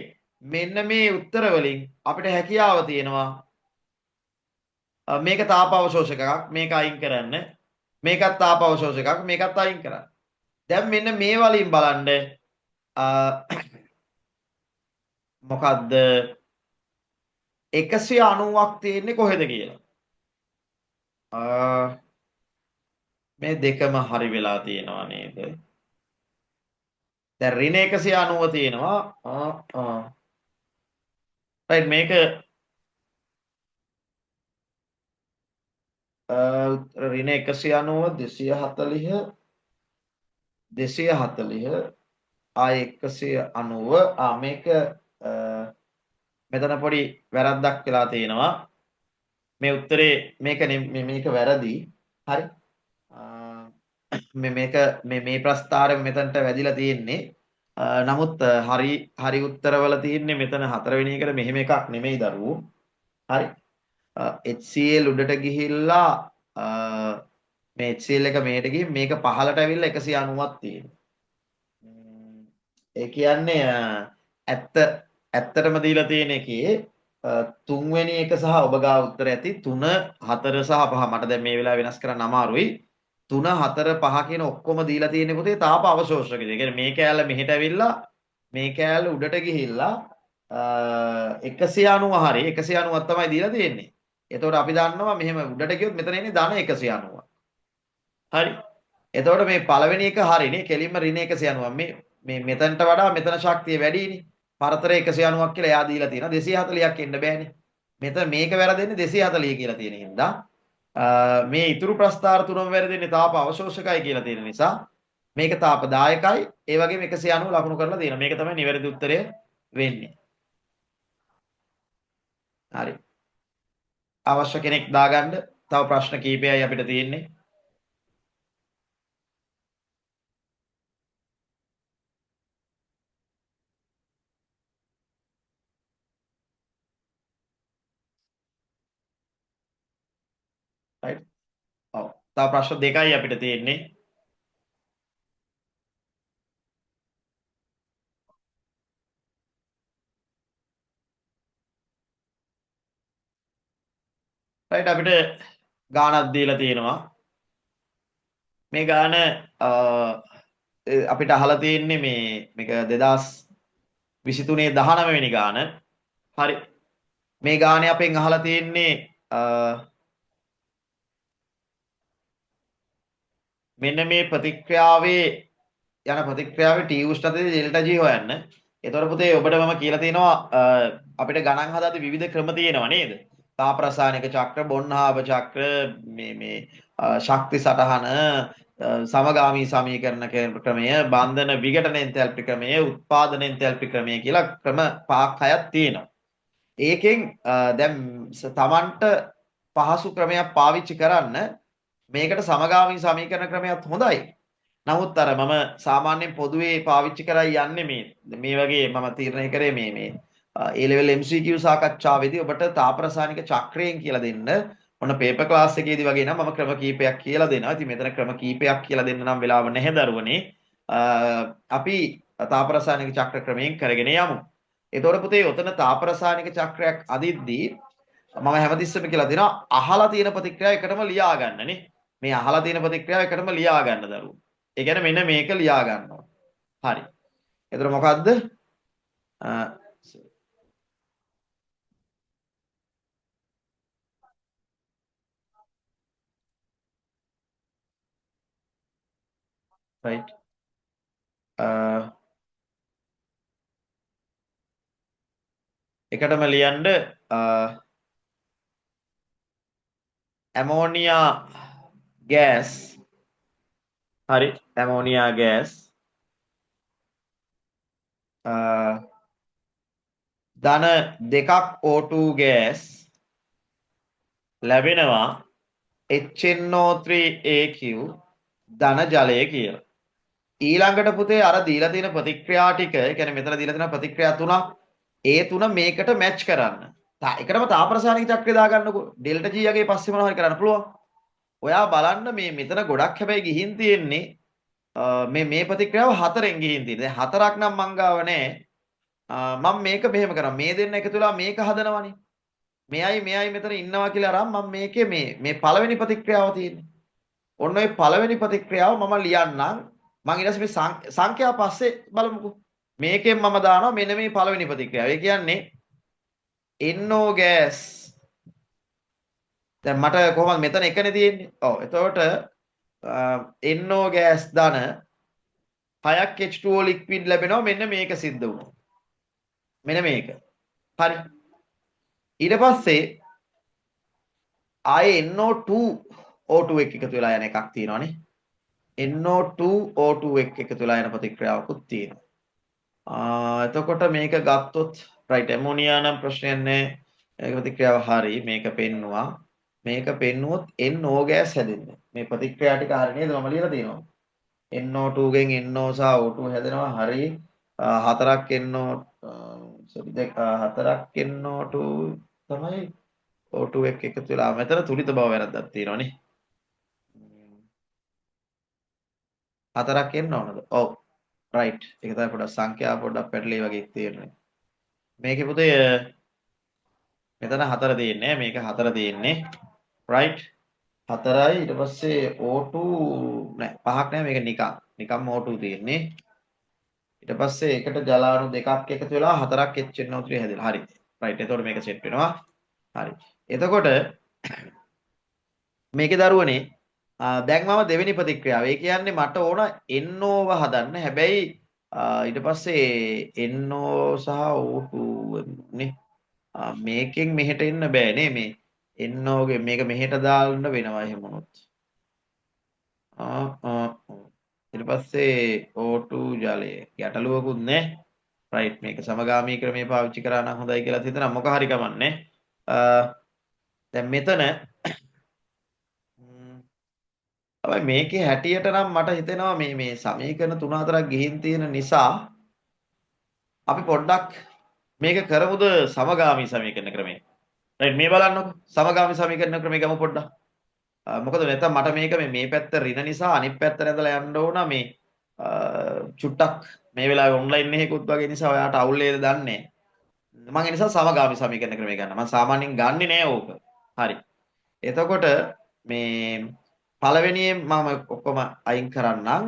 මෙන්න මේ උත්තර වලින් අපිට හැකියාව තියෙනවා මේක තාප අවශෝෂක එකක් මේක අයින් කරන්න. මේකත් තාප අවශෝෂක එකක් මේකත් අයින් කරන්න. දැන් මෙන්න මේ වලින් බලන්න මොකද්ද 190ක් තියෙන්නේ කොහෙද කියලා. මේ දෙකම හරි වෙලා තියෙනවා නේද? දැන් ඍණ 190 තියෙනවා. රයිට් මේක ඍණ 190 240 240 ආය 190 මේක මෙතන පොඩි වැරද්දක් වෙලා තියෙනවා. මේ උත්තරේ මේක මේක වැරදි. හරි. මේ ප්‍රස්තාරය මෙතනට වැදිලා තියෙන්නේ. නමුත් හරි උත්තරවල තියෙන්නේ මෙතන 4 වෙනි එකට මෙහෙම එකක් නෙමෙයි දරුවෝ. හරි. HCl උඩට ගිහිල්ලා මේ HCl එක මෙහෙට ගිහින් මේක පහළට ඇවිල්ලා 190ක් තියෙනවා. ඒ කියන්නේ ඇත්තටම දීලා තියෙන එකේ තුන්වෙනි එක සහ ඔබ ගාව උත්තර ඇති 3 4 සහ 5 මට දැන් මේ වෙලාව වෙනස් කරන්න අමාරුයි 3 4 5 කියන ඔක්කොම දීලා තියෙන්නේ පුතේ තාප අවශෝෂකද. ඒ කියන්නේ මේ කෑල්ල මෙහෙට ඇවිල්ලා මේ කෑල්ල උඩට ගිහිල්ලා 190 හරි 190ක් තමයි දීලා තියෙන්නේ. එතකොට අපි දන්නවා මෙහෙම උඩට ගියොත් මෙතන එන්නේ ධන 190. හරි. එතකොට මේ පළවෙනි එක හරිනේ කෙලින්ම ඍණ 190. මේ මෙතනට වඩා මෙතන ශක්තිය වැඩිනේ. පරතර 190ක් කියලා එයා දීලා තියෙනවා 240ක් එන්න බෑනේ. මෙතන මේක වැරදෙන්නේ 240 කියලා තියෙන හින්දා මේ ඉතුරු ප්‍රස්ථාර තුනම වැරදෙන්නේ තාප අවශෝෂකයි කියලා තියෙන නිසා මේක තාප දායකයි ඒ වගේම 190 ලකුණු කරලා තියෙනවා. මේක තමයි නිවැරදි උත්තරය වෙන්නේ. හරි. අවශ්‍ය කෙනෙක් දාගන්න. තව ප්‍රශ්න කීපයයි අපිට තියෙන්නේ. right. ඔව්. තව ප්‍රශ්න දෙකයි අපිට තියෙන්නේ. right අපිට ගාණක් දීලා තියෙනවා. මේ ගාණ අපිට අහලා තියෙන්නේ මේක 2023 19 වෙනි ගාණ. හරි. මේ ගාණේ අපෙන් අහලා තියෙන්නේ මෙන්න මේ ප්‍රතික්‍රියාවේ යන ප්‍රතික්‍රියාවේ T උෂ්ණතාවයේ ඩෙල්ටා G හොයන්න. ඒතකොට පුතේ ඔබට මම කියලා තියෙනවා අපිට ගණන් හදාද්දී විවිධ ක්‍රම තියෙනවා නේද? තාප රසායනික චක්‍ර, බොන්හාව චක්‍ර, මේ ශක්ති සටහන, සමගාමී සමීකරණ ක්‍රමය, බන්ධන විඝටන එන්තැල්පි ක්‍රමය, උත්පාදන එන්තැල්පි ක්‍රමය කියලා ක්‍රම 5ක් 6ක් තියෙනවා. ඒකෙන් දැන් Tamanට පහසු ක්‍රමයක් පාවිච්චි කරන්න මේකට සමගාමී සමීකරණ ක්‍රමයක් හොඳයි. නමුත් අර මම සාමාන්‍යයෙන් පොදුවේ පාවිච්චි කරයි යන්නේ මේ වගේ මම තීරණය කරේ මේ A level MCQ සාකච්ඡාවේදී ඔබට තාප රසායනික චක්‍රයෙන් කියලා දෙන්න ඔන්න පේපර් ක්ලාස් එකේදී වගේ නම් මම ක්‍රම කීපයක් කියලා දෙනවා. ඉතින් මෙතන ක්‍රම කීපයක් කියලා දෙන්න නම් වෙලාව නැහැ දරුවනේ. අපි තාප රසායනික චක්‍ර ක්‍රමයෙන් කරගෙන යමු. එතකොට පුතේ ඔතන තාප රසායනික චක්‍රයක් අදිද්දී මම හැමතිස්සෙම කියලා දෙනවා අහලා තියෙන ප්‍රතික්‍රියා එකටම ලියා ගන්නනේ. මේ අහලා තියෙන ප්‍රතික්‍රියාව එකටම ලියා ගන්න දරුවෝ. ඒ කියන්නේ මෙන්න මේක ලියා ගන්නවා. හරි. එතකොට මොකද්ද? right. එකටම ලියන්න ඇමෝනියා ගෑස්. හරි. ඇමෝනියා ගෑස් ධන 2ක් O2 ගෑස් ලැබෙනවා HNO3AQ ධන ජලය කියලා. ඊළඟට පුතේ අර දීලා තියෙන ප්‍රතික්‍රියා ටික, ඒ කියන්නේ මෙතන දීලා තියෙන ප්‍රතික්‍රියා තුනක්, ඒ තුන මේකට මැච් කරන්න. එකටම තාපරසායනික චක්‍රය දාගන්නකො. ඩෙල්ටා G යගේ පස්සේ මොනවා හරි කරන්න පුළුවන්. ඔයා බලන්න මේ මෙතන ගොඩක් හැබැයි ගිහින් තියෙන්නේ මේ ප්‍රතික්‍රියාව 4ෙන් ගිහින් තියෙන්නේ. දැන් 4ක් නම් මං ගාව නැහැ. මම මේක මෙහෙම කරා. මේ දෙන්න එකතු වෙලා මේක හදනවනේ. මෙයයි මෙතන ඉන්නවා කියලා අරන් මම මේකේ මේ පළවෙනි ප්‍රතික්‍රියාව තියෙන්නේ. ඔන්න ඔය පළවෙනි ප්‍රතික්‍රියාව මම ලියන්නම්. මම ඊට පස්සේ මේ සංඛ්‍යාව පස්සේ බලමුකෝ. මේකෙන් මම දානවා මෙන්න මේ පළවෙනි ප්‍රතික්‍රියාව. ඒ කියන්නේ NO gas. දැන් මට කොහොමද මෙතන එකනේ තියෙන්නේ. ඔව්. එතකොට NO gas ධන 6ක් H2O liquid ලැබෙනවා මෙන්න මේක සිද්ධ වුණා. මෙන්න මේක. හරි. ඊට පස්සේ ආයේ NO2 O2 එක එකතු වෙලා යන එකක් තියෙනවානේ. NO2 O2 එක එකතු වෙලා යන ප්‍රතික්‍රියාවකුත් තියෙනවා. එතකොට මේක ගත්තොත් right ඇමෝනියා නම් ප්‍රශ්නයක් නැහැ. ඒක ප්‍රතික්‍රියාව හරි. මේක පෙන්නවා. මේක පෙන්නුවොත් NO ගෑස් හැදෙන්නේ. මේ ප්‍රතික්‍රියා ටික හරි නේද? මම ලියලා තියෙනවා. NO2 ගෙන් NO සහ O2 හැදෙනවා. හරි. හතරක් NO sorry හතරක් NO2 තමයි O2 එක එකතු වෙලා මෙතන තුලිත බව වැරද්දක් තියෙනවානේ. හතරක් එන්න ඕනද? ඔව්. right. ඒක තමයි පොඩ්ඩක් සංඛ්‍යාව පොඩ්ඩක් පැටලී වගේ තියෙන්නේ. මේකේ පුතේ මෙතන 4 තියෙන්නේ. මේක 4 තියෙන්නේ. right. 4යි ඊට පස්සේ O2 නෑ 5ක් නෑ මේක නිකම්ම O2 තියෙන්නේ. ඊට පස්සේ එකට ජලාණු දෙකක් එකතු වෙලා 4ක් HNO3 හැදෙනවා. හරි. right. එතකොට මේක සෙට් වෙනවා. හරි. එතකොට මේකේ දරුවනේ දැන් මම දෙවෙනි ප්‍රතික්‍රියාව. ඒ කියන්නේ මට ඕන NO ව හදන්න. හැබැයි ඊට පස්සේ NO සහ O2 නේ. මේකෙන් මෙහෙට එන්න බෑ නේ මේ NO ගේ මේක මෙහෙට දාන්න වෙනවා එහෙම වුණොත්. ඊට පස්සේ O2 ජලය ගැටලුවකුත් නෑ. right මේක සමගාමී ක්‍රමයේ පාවිච්චි කරා නම් හොඳයි කියලා හිතනවා. මොක හරි කමන්නේ. දැන් මෙතන හැබැයි මේකේ හැටියට නම් මට හිතෙනවා මේ සමීකරණ 3-4ක් ගිහින් තියෙන නිසා අපි පොඩ්ඩක් මේක කරමුද සමගාමී සමීකරණ ක්‍රමේ. right මේ බලන්නකො සමගාමී සමීකරණ ක්‍රමේ ගමු පොඩ්ඩක්. මොකද නැත්නම් මට මේක මේ පැත්ත ඍණ නිසා අනිත් පැත්තට ඇදලා යන්න ඕන මේ චුට්ටක් මේ වෙලාවේ ඔන්ලයින් එකකුත් වගේ නිසා ඔයාට අවුල් වේද දන්නේ. මම ඒ නිසා සමගාමී සමීකරණ ක්‍රමය ගන්න. මම සාමාන්‍යයෙන් ගන්නෙ නෑ ඕක. හරි. එතකොට මේ පළවෙනියෙන් මම ඔක්කොම අයින් කරන්නම්.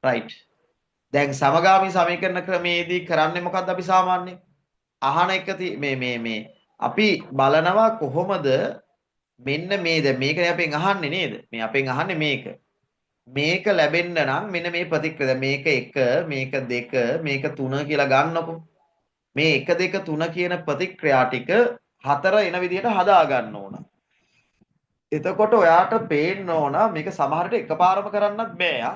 right. දැන් සමගාමී සමීකරණ ක්‍රමයේදී කරන්නේ මොකද්ද අපි සාමාන්‍යයෙන්? අහන එක මේ අපි බලනවා කොහොමද මෙන්න මේ දැන් මේකනේ අපෙන් අහන්නේ නේද? මේ අපෙන් අහන්නේ මේක. මේක ලැබෙන්න නම් මෙන්න මේ ප්‍රතික්‍රියා මේක 1 මේක 2 මේක 3 කියලා ගන්නකො. මේ 1 2 3 කියන ප්‍රතික්‍රියා ටික 4 එන විදිහට හදා ගන්න ඕන. එතකොට ඔයාට පේන්න ඕන මේක සමහරට එකපාරම කරන්නත් බෑ.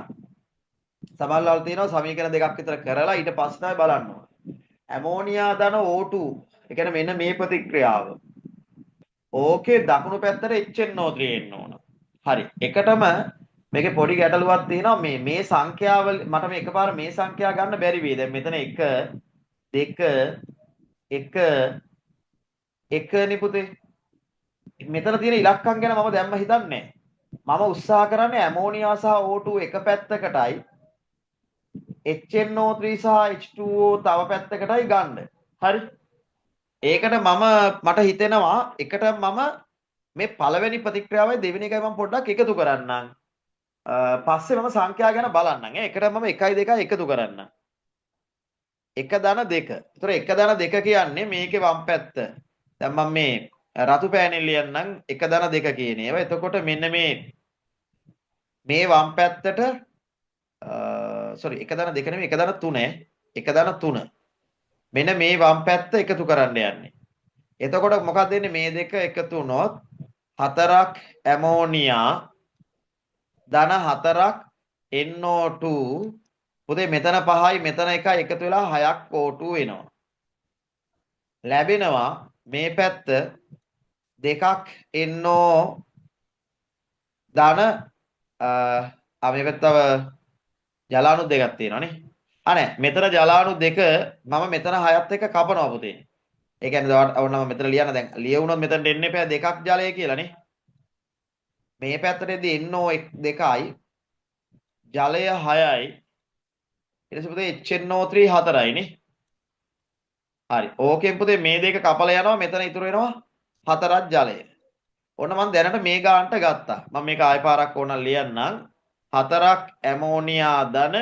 සමහරවල් තියෙනවා සමීකරණ දෙකක් විතර කරලා ඊට පස්සේ තමයි බලන්න ඕන. ඇමෝනියා ධන O2 ඒ කියන්නේ මෙන්න මේ ප්‍රතික්‍රියාව. ඕකේ දකුණු පැත්තට HNO3 එන්න ඕන. හරි. එකටම මේකේ පොඩි ගැටලුවක් තියෙනවා මේ සංඛ්‍යාවල මට මේ එකපාර මේ සංඛ්‍යා ගන්න බැරි වෙයි. දැන් මෙතන 1 2 1 නිපුතේ. මෙතන තියෙන ඉලක්කම් ගැන මම දැම්ම හිතන්නේ මම උත්සාහ කරන්නේ ඇමෝනියා සහ O2 එක පැත්තකටයි HNO3 සහ H2O තව පැත්තකටයි ගන්න. හරි. ඒකට මට හිතෙනවා එකට මම මේ පළවෙනි ප්‍රතික්‍රියාවයි දෙවෙනි එකයි මම පොඩ්ඩක් එකතු කරන්නම්. පස්සේ මම සංඛ්‍යා ගැන බලන්නම්. එකට මම 1 2 එකතු කරන්නම්. 1 ධන 2. ඒතර 1 ධන 2 කියන්නේ මේකේ වම් පැත්ත. දැන් මම මේ රතු පෑනෙන් ලියන්නම් 1 ධන 2 කියන ඒවා. එතකොට මෙන්න මේ වම් පැත්තට sorry 1 ධන 2 නෙමෙයි 1 ධන 3. 1 ධන 3. මෙන්න මේ වම් පැත්ත එකතු කරන්න යන්නේ. එතකොට මොකක්ද වෙන්නේ මේ දෙක එකතු වුණොත් 4ක් ඇමෝනියා ධන 4ක් NO2 පුතේ මෙතන 5යි මෙතන 1යි එකතු වෙලා 6ක් O2 වෙනවා. ලැබෙනවා මේ පැත්ත දෙකක් NO ධන මේ පැත්තව ජලාණු දෙකක් තියෙනවානේ. අනේ මෙතන ජලාණු දෙක මම මෙතන 6ත් එක්ක කපනවා පුතේ. ඒ කියන්නේ ඔන්න මෙතන ලියන්න දැන් ලියවුනොත් මෙතනට එන්න එපා දෙකක් ජලය කියලානේ. මේ පැත්තටදී NO 2යි ජලය 6යි ඊට පස්සේ පුතේ HNO3 4යිනේ. හරි. ඕකෙන් පුතේ මේ දෙක කපලා යනවා මෙතන ඉතුරු වෙනවා 4ක් ජලය. ඔන්න මම දැනට මේ ගානට ගත්තා. මම මේක ආයෙ පාරක් ඕනනම් ලියන්නම්. 4ක් ඇමෝනියා ධන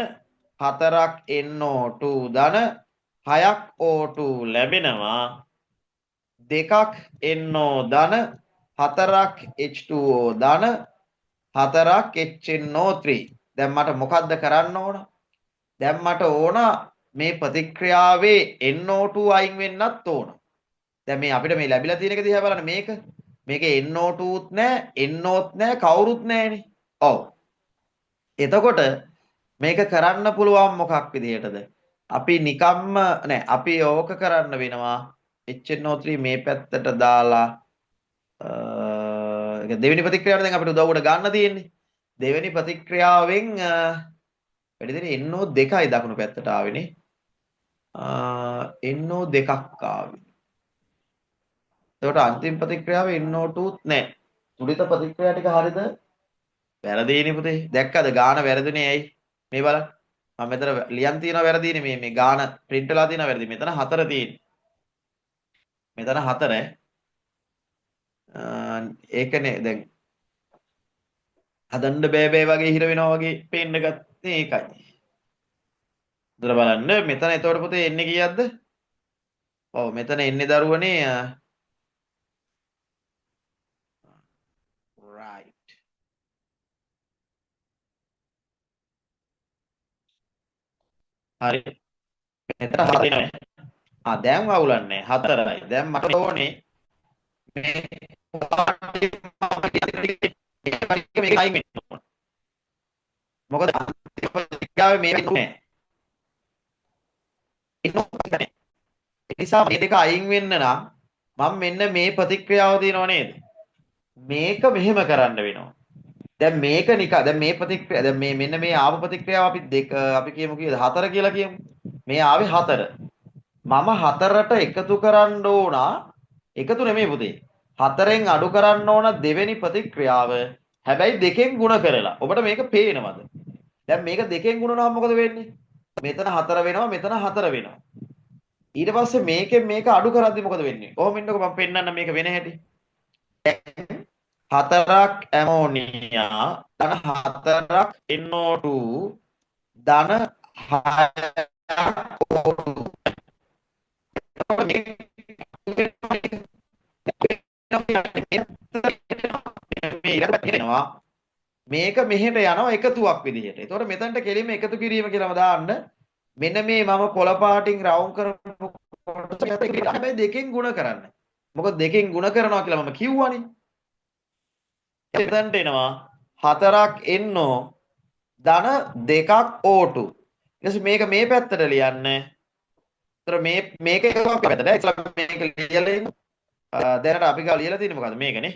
4ක් NO2 ධන 6ක් O2 ලැබෙනවා. දෙකක් NO ධන 4ක් H2O ධන 4ක් HNO3. දැන් මට මොකද්ද කරන්න ඕන? දැන් මට ඕන මේ ප්‍රතික්‍රියාවේ NO2 අයින් වෙන්නත් ඕන. දැන් මේ අපිට මේ ලැබිලා තියෙන එක දිහා බලන්න මේකේ NO2ත් නැහැ NOත් නැහැ කවුරුත් නැහැනේ. ඔව්. එතකොට මේක කරන්න පුළුවන් මොකක් විදිහටද? අපි නිකම්ම නෑ අපි ඕක කරන්න වෙනවා HNO3 මේ පැත්තට දාලා දෙවෙනි ප්‍රතික්‍රියාවට දැන් අපිට උදව්වට ගන්න තියෙන්නේ. දෙවෙනි ප්‍රතික්‍රියාවෙන් වැඩි දෙන NO දෙකයි දකුණු පැත්තට ආවෙනේ. NO දෙකක් ආවේ. එතකොට අන්තිම ප්‍රතික්‍රියාවේ NO2ත් නැහැ. තුලිත ප්‍රතික්‍රියා ටික හරියද? වැරදීනේ පුතේ. දැක්කද ගාන වැරදුනේ ඇයි? මේ බලන්න. මම මෙතන ලියන් තියනවා වැරදීනේ මේ ගාන print වෙලා තියනවා වැරදි. මෙතන 4 තියෙන්නේ. මෙතන 4 ඒකනේ දැන් හදන්න බෑ බෑ වගේ හිර වෙනවා වගේ පේන්න ගත්තේ ඒකයි. උදේට බලන්න මෙතන එතකොට පුතේ එන්නේ කීයක්ද? ඔව් මෙතන එන්නේ දරුවනේ right. හරි. මෙතන 4 එනවා. දැන් අවුලන්නේ 4යි. දැන් මට ඕනේ මේ මේක අයින් වෙන්න ඕන. මොකද ප්‍රතික්‍රියාවේ මේ වෙන්නේ නැහැ. ඒ නිසා මේ දෙක අයින් වෙන්න නම් මම මෙන්න මේ ප්‍රතික්‍රියාව දිනව නේද? මේක මෙහෙම කරන්න වෙනවා. දැන් මේක නිකන් දැන් මේ ප්‍රතික්‍රියාව දැන් මේ මෙන්න මේ ආව ප්‍රතික්‍රියාව අපි කියමු කීයද 4 කියලා කියමු. මේ ආවේ 4. මම 4ට එකතු කරන්න ඕන එකතු නෙමෙයි පුතේ. 4ෙන් අඩු කරන්න ඕන දෙවෙනි ප්‍රතික්‍රියාව. හැබැයි දෙකෙන් ಗುಣ කරලා. ඔබට මේක පේනවද? දැන් මේක දෙකෙන් ಗುಣ වුණාම මොකද වෙන්නේ? මෙතන 4 වෙනවා මෙතන 4 වෙනවා. ඊට පස්සේ මේකෙන් මේක අඩු කරද්දි මොකද වෙන්නේ? කොහොම ඉන්නකො මම පෙන්නන්න මේක වෙන හැටි. 4ක් ඇමෝනියා ධන 4ක් NO2 ධන 6ක් O2 මේක මෙහෙට යනවා එකතුවක් විදිහට. ඒතකොට මෙතනට කෙලින්ම එකතු කිරීම කියලාම දාන්න. මෙන්න මේ මම කොළ පාටින් රවුම් කරපු කොටස හැබැයි දෙකෙන් ಗುಣ කරන්න. මොකද දෙකෙන් ಗುಣ කරනවා කියලා මම කිව්වනේ. එතනට එනවා 4ක් NO ධන 2ක් O2. ඊට පස්සේ මේක මේ පැත්තට ලියන්න. ඒතර මේක එකක් පැත්තට. ඒකලා මේක ලියලා ඉන්න. දැනට අපි ගාව ලියලා තියෙන්නේ මොකද්ද මේකනේ.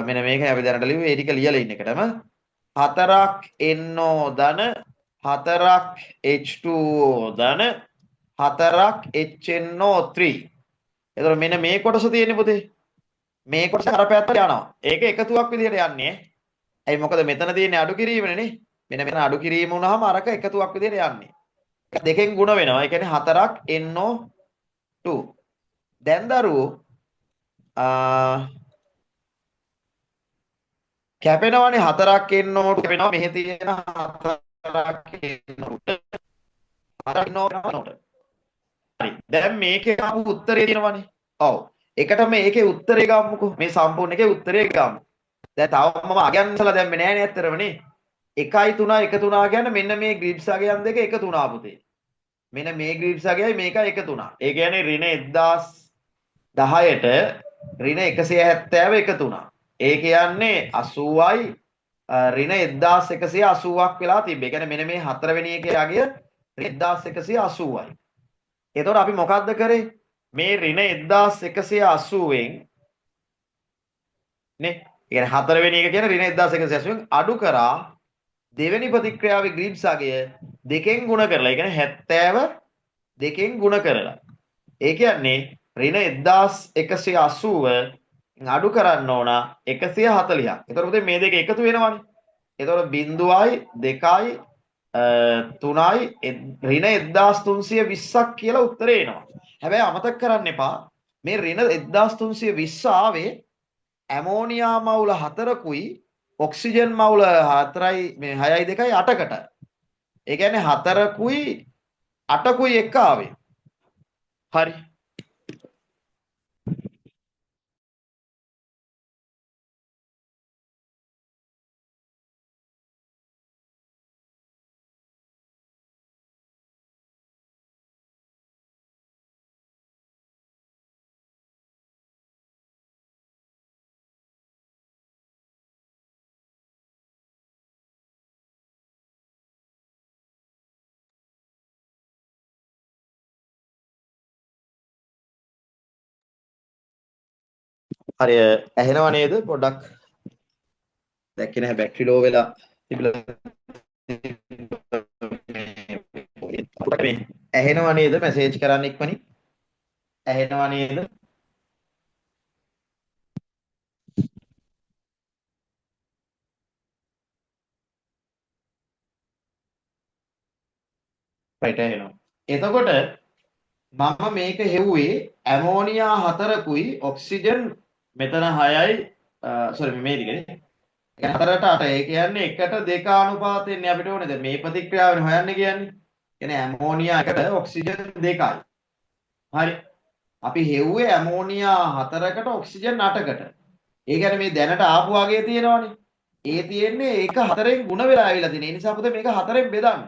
මෙන්න මේකයි අපි දැනට ලිව්වේ ඒ ටික ලියලා ඉන්න එකටම 4ක් NO ධන 4ක් H2O ධන 4ක් HNO3. එතකොට මෙන්න මේ කොටස තියෙන්නේ පුතේ. මේ කොටස අර පැත්තට යනවා. ඒක එකතුවක් විදිහට යන්නේ. ඇයි මොකද මෙතන තියෙන්නේ අඩු කිරීමනේ නේ. මෙතන අඩු කිරීම වුණාම අරක එකතුවක් විදිහට යන්නේ. දෙකෙන් ಗುಣ වෙනවා. ඒ කියන්නේ 4ක් NO2. දැන් දරුවෝ කැපෙනවනේ හතරක් එන්නෝට කැපෙනවා මෙහෙ තියෙන හතරක් එන්නෝට හතරක් එන්නෝට. හරි. දැන් මේකේ ආපු උත්තරේ තියෙනවනේ. ඔව්. එකට මේකේ උත්තරේ ගමුකෝ. මේ සම්පූර්ණ එකේ උත්තරේ ගමු. දැන් තව මම අගයන්සලා දැම්මේ නෑනේ ඇත්තටම නේ. 1යි 3යි 1 3 කියන්නේ මෙන්න මේ ග්‍රීඩ්ස් අගයන් දෙක එකතු වුණා පුතේ. මෙන්න මේ ග්‍රීඩ්ස් අගයයි මේකයි එකතු වුණා. ඒ කියන්නේ ඍණ 1010ට ඍණ 170 එකතු වුණා. ඒ කියන්නේ 80යි ඍණ 1180ක් වෙලා තිබ්බේ. ඒ කියන්නේ මෙන්න මේ හතරවෙනි එකේ අගය ඍණ 1180යි. එතකොට අපි මොකද්ද කරේ? මේ ඍණ 1180න් නේ. ඒ කියන්නේ හතරවෙනි එක කියන්නේ ඍණ 1180න් අඩු කරා දෙවෙනි ප්‍රතික්‍රියාවේ ග්‍රීඩ්ස් අගය දෙකෙන් ගුණ කරලා. ඒ කියන්නේ 70 දෙකෙන් ගුණ කරලා. ඒ කියන්නේ ඍණ 1180 අඩු කරන්න ඕන 140ක්. එතකොට පුතේ මේ දෙක එකතු වෙනවනේ. එතකොට 0යි 2යි 3යි ඍණ 1320ක් කියලා උත්තරේ එනවා. හැබැයි අමතක කරන්න එපා මේ ඍණ 1320 ආවේ ඇමෝනියා මවුල 4කුයි ඔක්සිජන් මවුල 4යි මේ 6යි 2යි 8කට. ඒ කියන්නේ 4කුයි 8කුයි එක ආවේ. හරි. හරි ඇහෙනව නේද පොඩ්ඩක් දැක්කේ නැහැ බැටරි ලෝ වෙලා තිබිලා මේ ඇහෙනව නේද මැසේජ් කරන්න ඉක්මනින් ඇහෙනව නේද රයිට් ඇහෙනවා එතකොට මම මේක හෙව්වේ ඇමෝනියා 4කුයි ඔක්සිජන් මෙතන 6යි සෝරි මේ දිගනේ 4ට 8 ඒ කියන්නේ 1ට 2 අනුපාතයෙන් අපිට ඕනේ දැන් මේ ප්‍රතික්‍රියාවනේ හොයන්න කියන්නේ කියන්නේ ඇමෝනියා 1ට ඔක්සිජන් 2යි හරි අපි හෙව්වේ ඇමෝනියා 4කට ඔක්සිජන් 8කට. ඒ කියන්නේ මේ දැනට ආපු වගේ තියෙනවනේ. ඒ තියෙන්නේ ඒක 4ෙන් ಗುಣ වෙලා ආවිලා තියෙන. ඒ නිසා පුතේ මේක 4ෙන් බෙදන්න.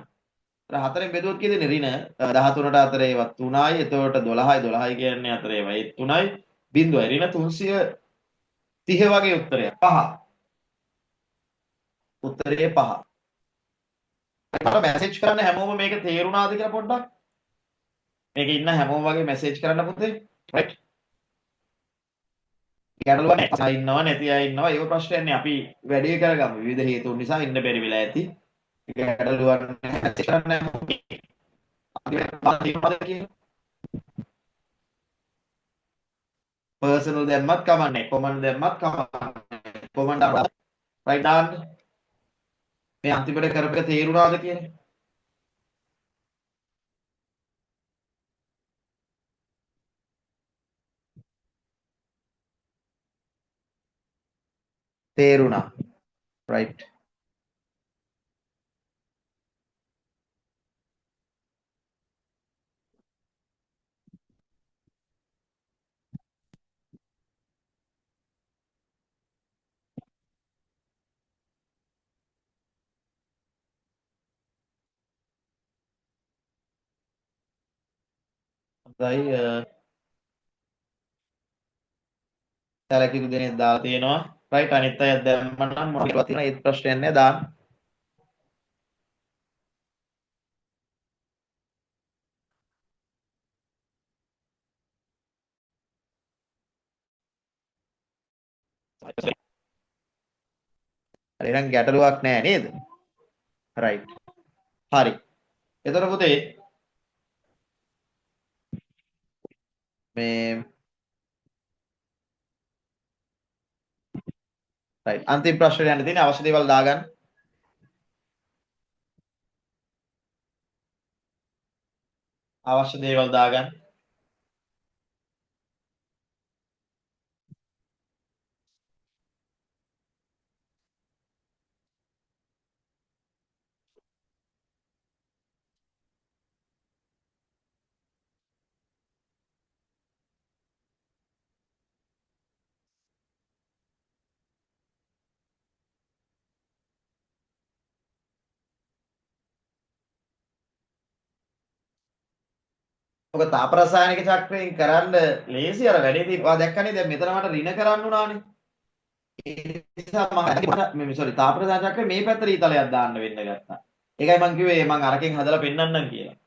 අර 4ෙන් බෙදුවොත් කීයද ඍණ 13ට 4 ඒවත් 3යි. එතකොට 12යි 12යි කියන්නේ 4 ඒවා. ඒ 3යි බිඳුවයි. ඍණ 330 වගේ උත්තරයක්. 5. උත්තරේ 5. මට මැසේජ් කරන්න හැමෝම මේක තේරුණාද කියලා පොඩ්ඩක්. මේකේ ඉන්න හැමෝම වගේ මැසේජ් කරන්න පුතේ. රයිට්. ගැටලුවක් නැහැ. ඉන්නවා නැති අය ඉන්නවා. ඒක ප්‍රශ්නයක් නෑ. අපි වැඩේ කරගමු. විවිධ හේතුන් නිසා ඉන්න බැරි වෙලා ඇති. ගැටලුවක් නැහැ. පර්සනල් දැම්මත් කමන්නේ. කොමන්ට් දැම්මත් කමන්නේ. කොමන්ට් අහලා රයිට් දාන්න. මේ අන්තිමට කරපේක තේරුණාද කියන්නේ? තේරුණා. රයිට්. හොඳයි සැලකිලි දෙනෙක් දාලා තියෙනවා. රයිට් අනිත් අය දැම්ම නම් මොනවද තියෙනවා ඒත් ප්‍රශ්නයක් නෑ දාන්න. හරි එහෙනම් ගැටලුවක් නෑ නේද? රයිට්. හරි. එතකොට පුතේ මේ රයිට් අන්තිම ප්‍රශ්නෙට යන්න තියෙන්නේ අවශ්‍ය දේවල් දාගන්න. අවශ්‍ය දේවල් දාගන්න. ඔක තාප රසායනික චක්‍රයෙන් කරන්න ලේසි අර වැඩේදී ඔයා දැක්කනේ දැන් මෙතන මට ඍණ කරන්න උනානේ. ඒ නිසා මම සෝරි තාප රසායනික චක්‍රේ මේ පැත්තට ඊතලයක් දාන්න වෙන්න ගත්තා. ඒකයි මං කිව්වේ මං අරකින් හදලා පෙන්නන්නම් කියලා.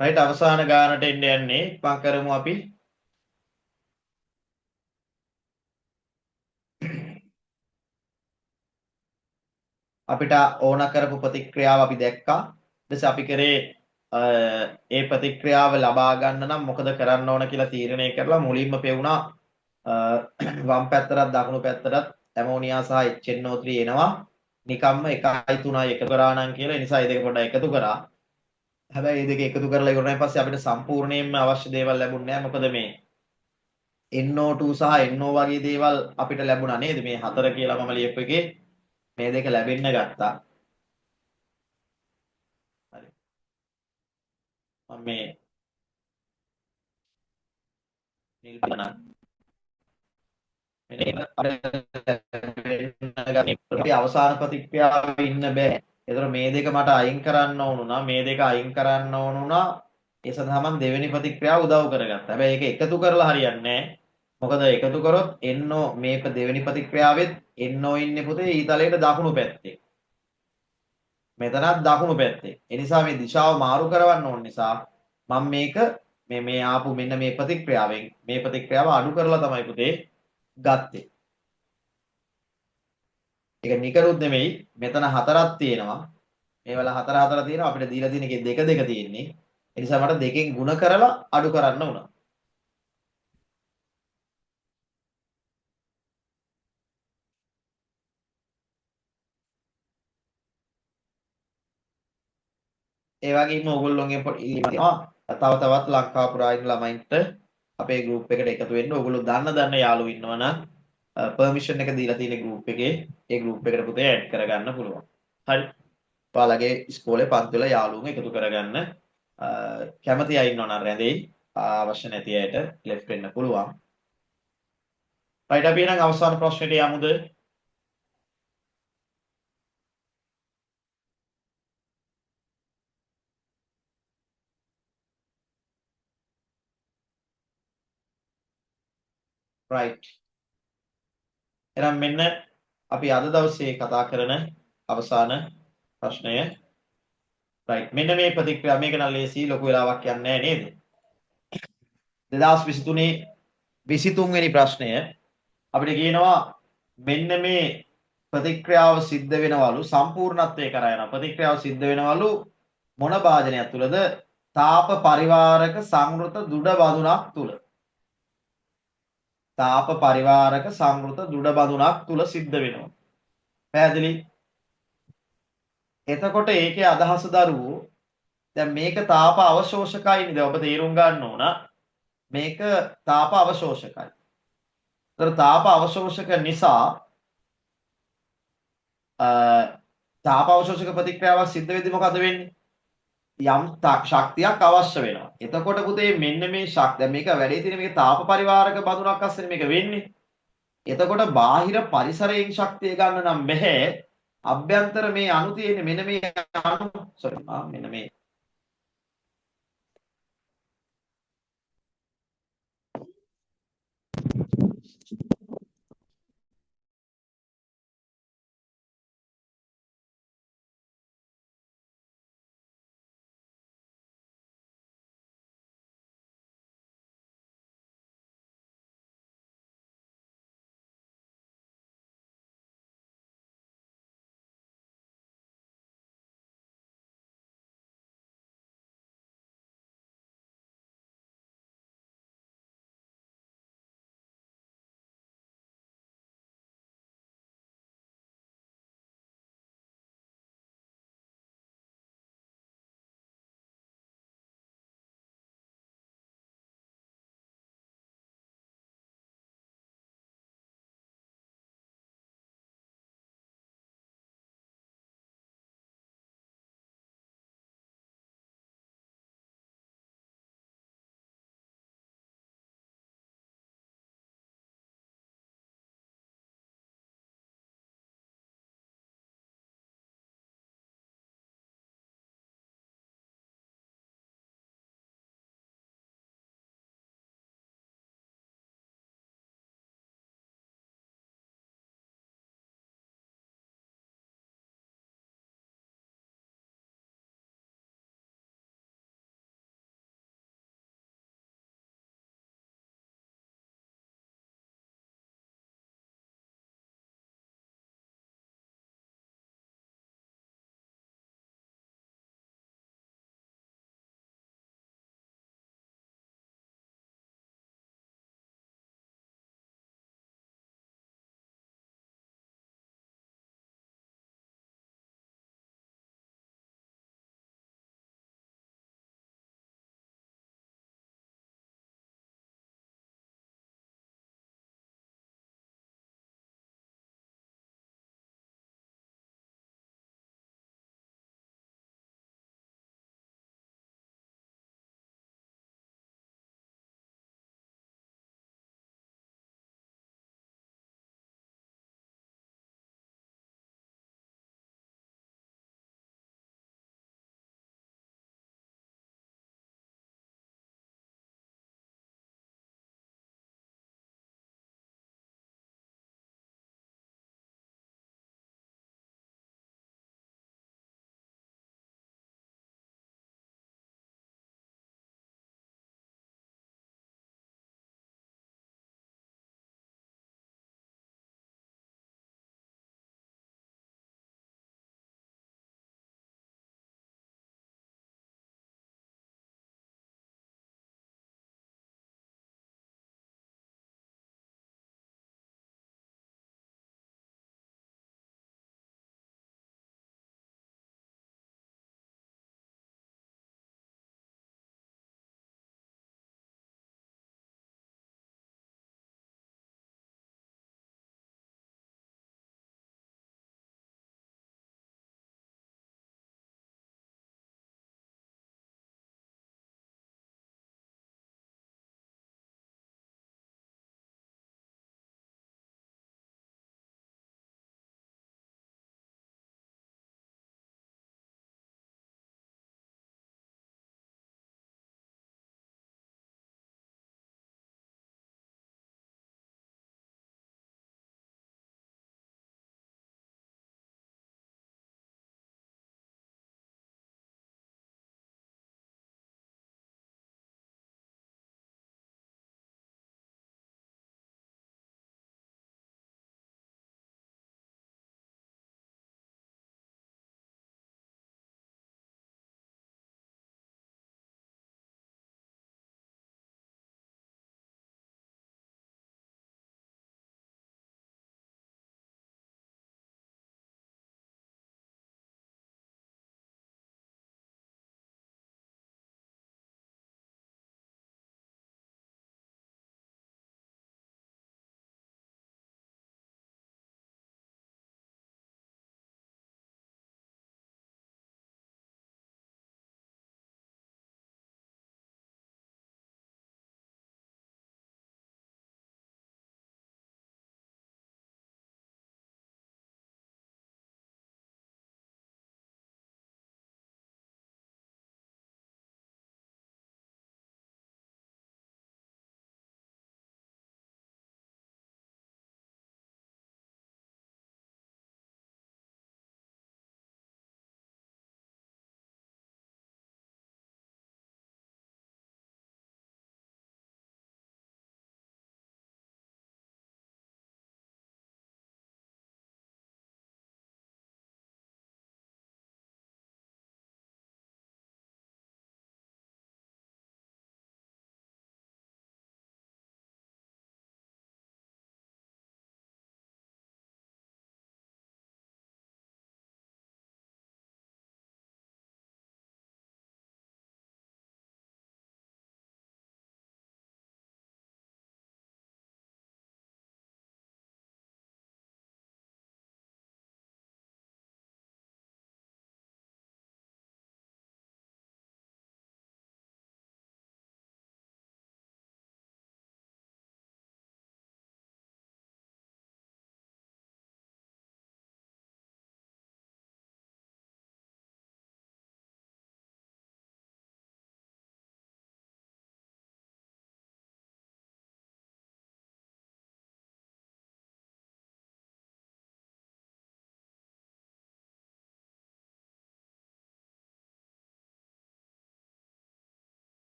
රයිට් අවසාන ගානට එන්න යන්නේ මං කරමු අපි අපිට ඕන කරපු ප්‍රතික්‍රියාව අපි දැක්කා. ඊට පස්සේ අපි කරේ ඒ ප්‍රතික්‍රියාව ලබා ගන්න නම් මොකද කරන්න ඕන කියලා තීරණය කරලා මුලින්ම පෙවුනා වම් පැත්තටත් දකුණු පැත්තටත් ඇමෝනියා සහ HNO3 එනවා. නිකම්ම 1.3යි එකතු කරා නම් කියලා. ඒ නිසා මේ දෙක පොඩ්ඩක් එකතු කරා. හැබැයි මේ දෙක එකතු කරලා ඉවරනාන් පස්සේ අපිට සම්පූර්ණයෙන්ම අවශ්‍ය දේවල් ලැබුණේ නැහැ. මොකද මේ NO2 සහ NO වගේ දේවල් අපිට ලැබුණා නේද? මේ 4 කියලා මම ලියපු එකේ මේ දෙක ලැබෙන්න ගත්තා. හරි. මම මේ නිල් බලන්න. මේ අවසාන ප්‍රතික්‍රියාවේ ඉන්න බෑ. ඒතර මේ දෙක මට අයින් කරන්න ඕන වුණා. මේ දෙක අයින් කරන්න ඕන වුණා. ඒ සඳහා මම දෙවෙනි ප්‍රතික්‍රියාව උදව් කරගත්තා. හැබැයි ඒක එකතු කරලා හරියන්නේ නැහැ. මොකද එකතු කරොත් NO මේක දෙවෙනි ප්‍රතික්‍රියාවෙත් NO ඉන්නේ පුතේ ඊතලයට දකුණු පැත්තේ. මෙතනත් දකුණු පැත්තේ. ඒ නිසා මේ දිශාව මාරු කරවන්න ඕන නිසා මම මේක මේ ආපු මෙන්න මේ ප්‍රතික්‍රියාවෙන් මේ ප්‍රතික්‍රියාව අඩු කරලා තමයි පුතේ ගත්තේ. ඒක නිකරුත් නෙමෙයි මෙතන හතරක් තියෙනවා. මේවල හතර හතර තියෙනවා අපිට දීලා තියෙන එකේ දෙක දෙක තියෙන්නේ. ඒ නිසා මට දෙකෙන් ಗುಣ කරලා අඩු කරන්න උනා. ඒ වගේම ඕගොල්ලෝගෙන් ඉල්ලීමක් තව තවත් ලංකාව පුරා ඉන්න ළමයින්ට අපේ ගෲප් එකට එකතු වෙන්න. ඕගොල්ලෝ දන්න යාළුවෝ ඉන්නවනම් පර්මිෂන් එක දීලා තියෙන ගෲප් එකේ ඒ ගෲප් එකට පුතේ ඇඩ් කරගන්න පුළුවන්. හරි. ඔයාලගේ ඉස්කෝලේ පන්තිවල යාළුවෝ එකතු කරගන්න කැමති අය ඉන්නවනම් රැඳෙයි. අවශ්‍ය නැති අයට ලෙෆ්ට් වෙන්න පුළුවන්. රයිට් අපි එහෙනම් අවසාන ප්‍රශ්නෙට යමුද? රයිට්. එහෙනම් මෙන්න අපි අද දවසේ කතා කරන අවසාන ප්‍රශ්නය. රයිට්. මෙන්න මේ ප්‍රතික්‍රියාව මේක නම් ලේසි ලොකු වෙලාවක් යන්නේ නැහැ නේද? 2023 23 වෙනි ප්‍රශ්නය අපිට කියනවා මෙන්න මේ ප්‍රතික්‍රියාව සිද්ධ වෙනවලු සම්පූර්ණත්වයේ කරා යන ප්‍රතික්‍රියාව සිද්ධ වෙනවලු මොන භාජනයක් තුලද? තාප පරිවාරක සංවෘත දුඩ බඳුනක් තුල. තාප පරිවාරක සංවෘත දුඩ බඳුනක් තුල සිද්ධ වෙනවා. පැහැදිලි? එතකොට ඒකේ අදහස දරුවෝ දැන් මේක තාප අවශෝෂකයි නේද? ඔබ තේරුම් ගන්න ඕන. මේක තාප අවශෝෂකයි. ඒතර තාප අවශෝෂක නිසා තාප අවශෝෂක ප්‍රතික්‍රියාවක් සිද්ධ වෙද්දී මොකද වෙන්නේ? යම් ශක්තියක් අවශ්‍ය වෙනවා. එතකොට පුතේ මෙන්න මේ ශක්තිය මේක වැඩේ තියෙන මේක තාප පරිවාරක බඳුනක් අස්සනේ මේක වෙන්නේ. එතකොට බාහිර පරිසරයෙන් ශක්තිය ගන්න නම් බෑ. අභ්‍යන්තර මේ අණු තියෙන්නේ මෙන්න මේ අණු මෙන්න මේ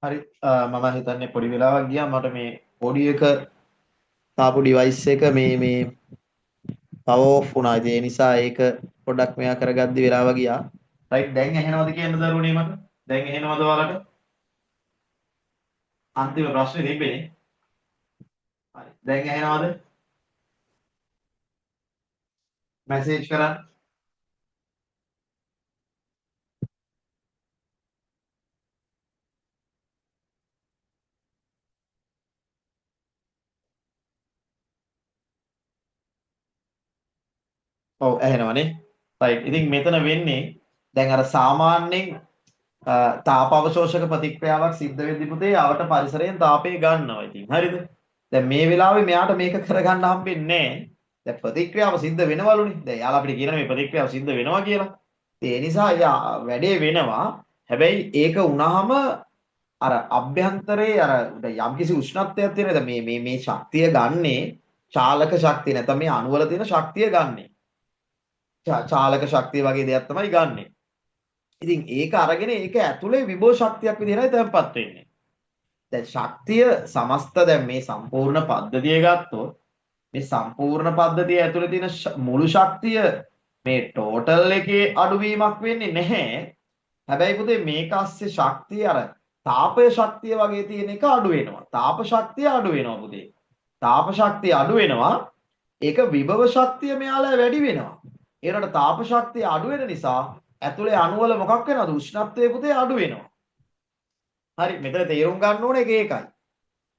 හරි මම හිතන්නේ පොඩි වෙලාවක් ගියා මට මේ ඔඩියෝ එක තාපු ඩිවයිස් එක මේ පවර් ඔෆ් වුණා. ඉතින් ඒ නිසා ඒක පොඩ්ඩක් මෙයා කරගද්දි වෙලාව ගියා. රයිට් දැන් ඇහෙනවද කියන්න දරුවනේ මට? දැන් ඇහෙනවද ඔයාලට? අන්තිම ප්‍රශ්නේ තිබ්බේනේ. හරි. දැන් ඇහෙනවද? මැසේජ් කරන්න. ඔව් ඇහෙනවනේ. රයිට්. ඉතින් මෙතන වෙන්නේ දැන් අර සාමාන්‍යයෙන් තාප අවශෝෂක ප්‍රතික්‍රියාවක් සිද්ධ වෙද්දි පුතේ ආවට පරිසරයෙන් තාපය ගන්නවා. ඉතින් හරිද? දැන් මේ වෙලාවේ මෙයාට මේක කරගන්න හම්බෙන්නේ නැහැ. දැන් ප්‍රතික්‍රියාව සිද්ධ වෙනවලුනේ. දැන් යාලා අපිට කියන මේ ප්‍රතික්‍රියාව සිද්ධ වෙනවා කියලා. ඒ නිසා වැඩේ වෙනවා. හැබැයි ඒක වුණාම අර අභ්‍යන්තරයේ අර යම්කිසි උෂ්ණත්වයක් තියෙනද මේ ශක්තිය ගන්නේ චාලක ශක්තිය නැත්නම් මේ අණු වල තියෙන ශක්තිය ගන්නෙ. චාලක ශක්තිය වගේ දෙයක් තමයි ගන්නෙ. ඉතින් ඒක අරගෙන ඒක ඇතුලේ විභව ශක්තියක් විදිහටයි තැන්පත් වෙන්නේ. දැන් ශක්තිය සමස්ත දැන් මේ සම්පූර්ණ පද්ධතිය ගත්තොත් මේ සම්පූර්ණ පද්ධතිය ඇතුලේ තියෙන මුළු ශක්තිය මේ ටෝටල් එකේ අඩුවීමක් වෙන්නේ නැහැ. හැබැයි පුතේ මේක ASCII ශක්තිය අර තාපය ශක්තිය වගේ තියෙන එක අඩු වෙනවා. තාප ශක්තිය අඩු වෙනවා පුතේ. තාප ශක්තිය අඩු වෙනවා. ඒක විභව ශක්තිය මෙයාලා වැඩි වෙනවා. ඒනට තාප ශක්තිය අඩු වෙන නිසා ඇතුලේ අණු වල මොකක් වෙනවද? උෂ්ණත්වය පුතේ අඩු වෙනවා. හරි මෙතන තේරුම් ගන්න ඕනේ ඒකයි.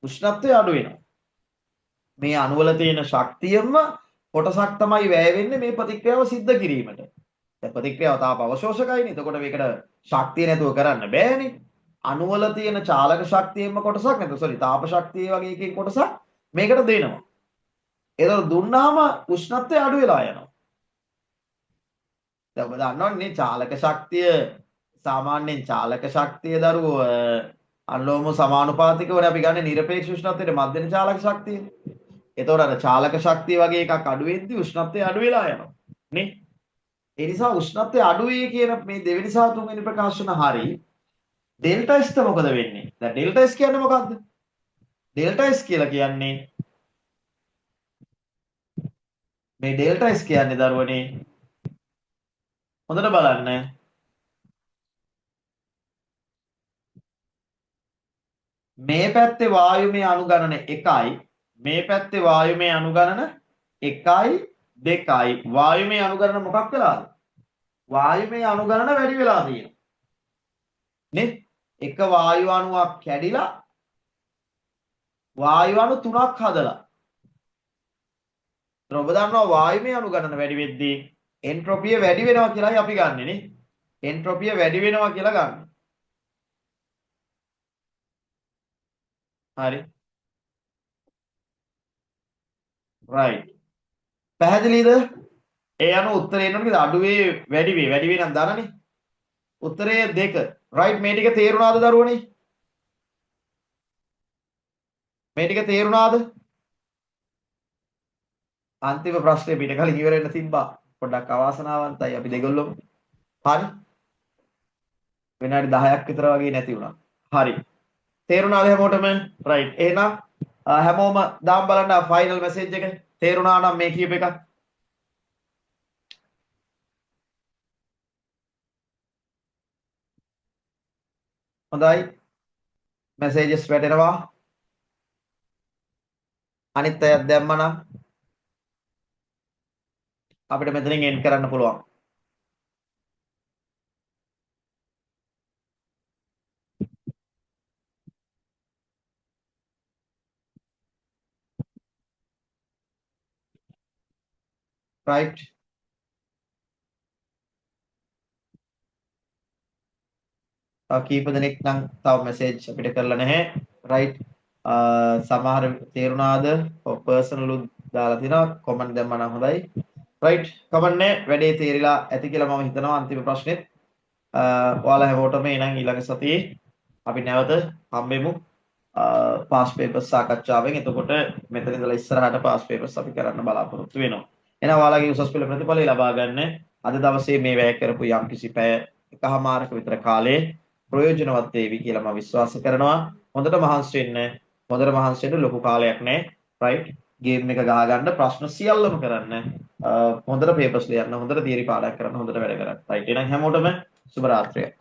උෂ්ණත්වය අඩු වෙනවා. මේ අණු වල තියෙන ශක්තියම කොටසක් තමයි වැය වෙන්නේ මේ ප්‍රතික්‍රියාව සිද්ධ කිරීමට. දැන් ප්‍රතික්‍රියාව තාප අවශෝෂකයිනේ. එතකොට මේකට ශක්තිය නැතුව කරන්න බෑනේ. අණු වල තියෙන චාලක ශක්තියෙන්ම කොටසක් නැත්නම් තාප ශක්තිය වගේ එකකින් කොටසක් මේකට දෙනවා. ඒක දුන්නාම උෂ්ණත්වය අඩු වෙලා යනවා. දැන් ඔබ දන්නවනේ චාලක ශක්තිය සාමාන්‍යයෙන් චාලක ශක්තිය දරුවෝ අනුලෝම සමානුපාතිකවනේ අපි ගන්න නිරපේක්ෂ උෂ්ණත්වයට මධ්‍යම චාලක ශක්තිය. එතකොට අර චාලක ශක්තිය වගේ එකක් අඩු වෙද්දී උෂ්ණත්වය අඩු වෙලා යනවා. නේ? ඒ නිසා උෂ්ණත්වය අඩු වෙයි කියන මේ දෙවෙනි සහ තුන්වෙනි ප්‍රකාශන හරි. ඩෙල්ටා S මොකද වෙන්නේ? දැන් ඩෙල්ටා S කියන්නේ මොකද්ද? ඩෙල්ටා S කියලා කියන්නේ මේ ඩෙල්ටා S කියන්නේ දරුවනේ හොඳට බලන්න මේ පැත්තේ වායුමය අනුගණන 1යි මේ පැත්තේ වායුමය අනුගණන 1යි 2යි වායුමය අනුගණන මොකක් වෙලාද? වායුමය අනුගණන වැඩි වෙලා තියෙනවා. නේ? එක වායු අණුවක් කැඩිලා වායු අණු 3ක් හදලා. ඔබ දන්නවා වායුමය අනුගණන වැඩි වෙද්දී එන්ට්‍රොපිය වැඩි වෙනවා කියලායි අපි ගන්නෙ නේ. එන්ට්‍රොපිය වැඩි වෙනවා කියලා ගන්න. හරි. right. පැහැදිලිද? ඒ අනුව උත්තරේ එන්න මොකද අඩුවේ වැඩි වේ නම් දනනේ. උත්තරේ 2. right මේ ටික තේරුණාද දරුවනේ? මේ ටික තේරුණාද? අන්තිම ප්‍රශ්නේ පිට කලින් ඉවර වෙන්න තිබ්බා. පොඩ්ඩක් අවාසනාවන්තයි අපි දෙගොල්ලොම. හරි. විනාඩි 10ක් විතර වගේ නැති වුණා. හරි. තේරුණාද හැමෝටම? right. එහෙනම් හැමෝම දාම් බලන්න ෆයිනල් මැසේජ් එක. තේරුණා නම් මේ කියප එක. හොඳයි. මැසේජස් වැටෙනවා. අනිත් අයත් දැම්මනම් අපිට මෙතනින් එන්ඩ් කරන්න පුළුවන්. right. කීප දෙනෙක් නම් තව මැසේජ් අපිට කරලා නැහැ. right. සමහර තේරුණාද? පර්සනල් දාලා තිනවා කමෙන්ට් දැම්මම නම් හොඳයි. right. කමන්නේ වැඩේ තේරිලා ඇති කියලා මම හිතනවා අන්තිම ප්‍රශ්නෙත්. ඔයාලා හැමෝටම එනං ඊළඟ සතියේ අපි නැවත හම්බෙමු. Pass papers සාකච්ඡාවෙන්. එතකොට මෙතන ඉඳලා ඉස්සරහට පාස් පේපර්ස් අපි කරන්න බලාපොරොත්තු වෙනවා. එහෙනම් ඔයාලගේ උසස් පෙළ ප්‍රතිඵලය ලබා ගන්න අද දවසේ මේ වැය කරපු යම්කිසි පැය එකහමාරක විතර කාලේ ප්‍රයෝජනවත් වේවි කියලා මම විශ්වාස කරනවා. හොඳට මහන්සි වෙන්න. හොඳට මහන්සි වෙන්න ලොකු කාලයක් නැහැ. රයිට්. ගේම් එක ගහ ගන්න ප්‍රශ්න සියල්ලම කරන්න. හොඳට පේපර්ස් ලියන්න, හොඳට තියරි පාඩම් කරන්න, හොඳට වැඩ කරන්න. රයිට්. එහෙනම් හැමෝටම සුබ රාත්‍රියක්.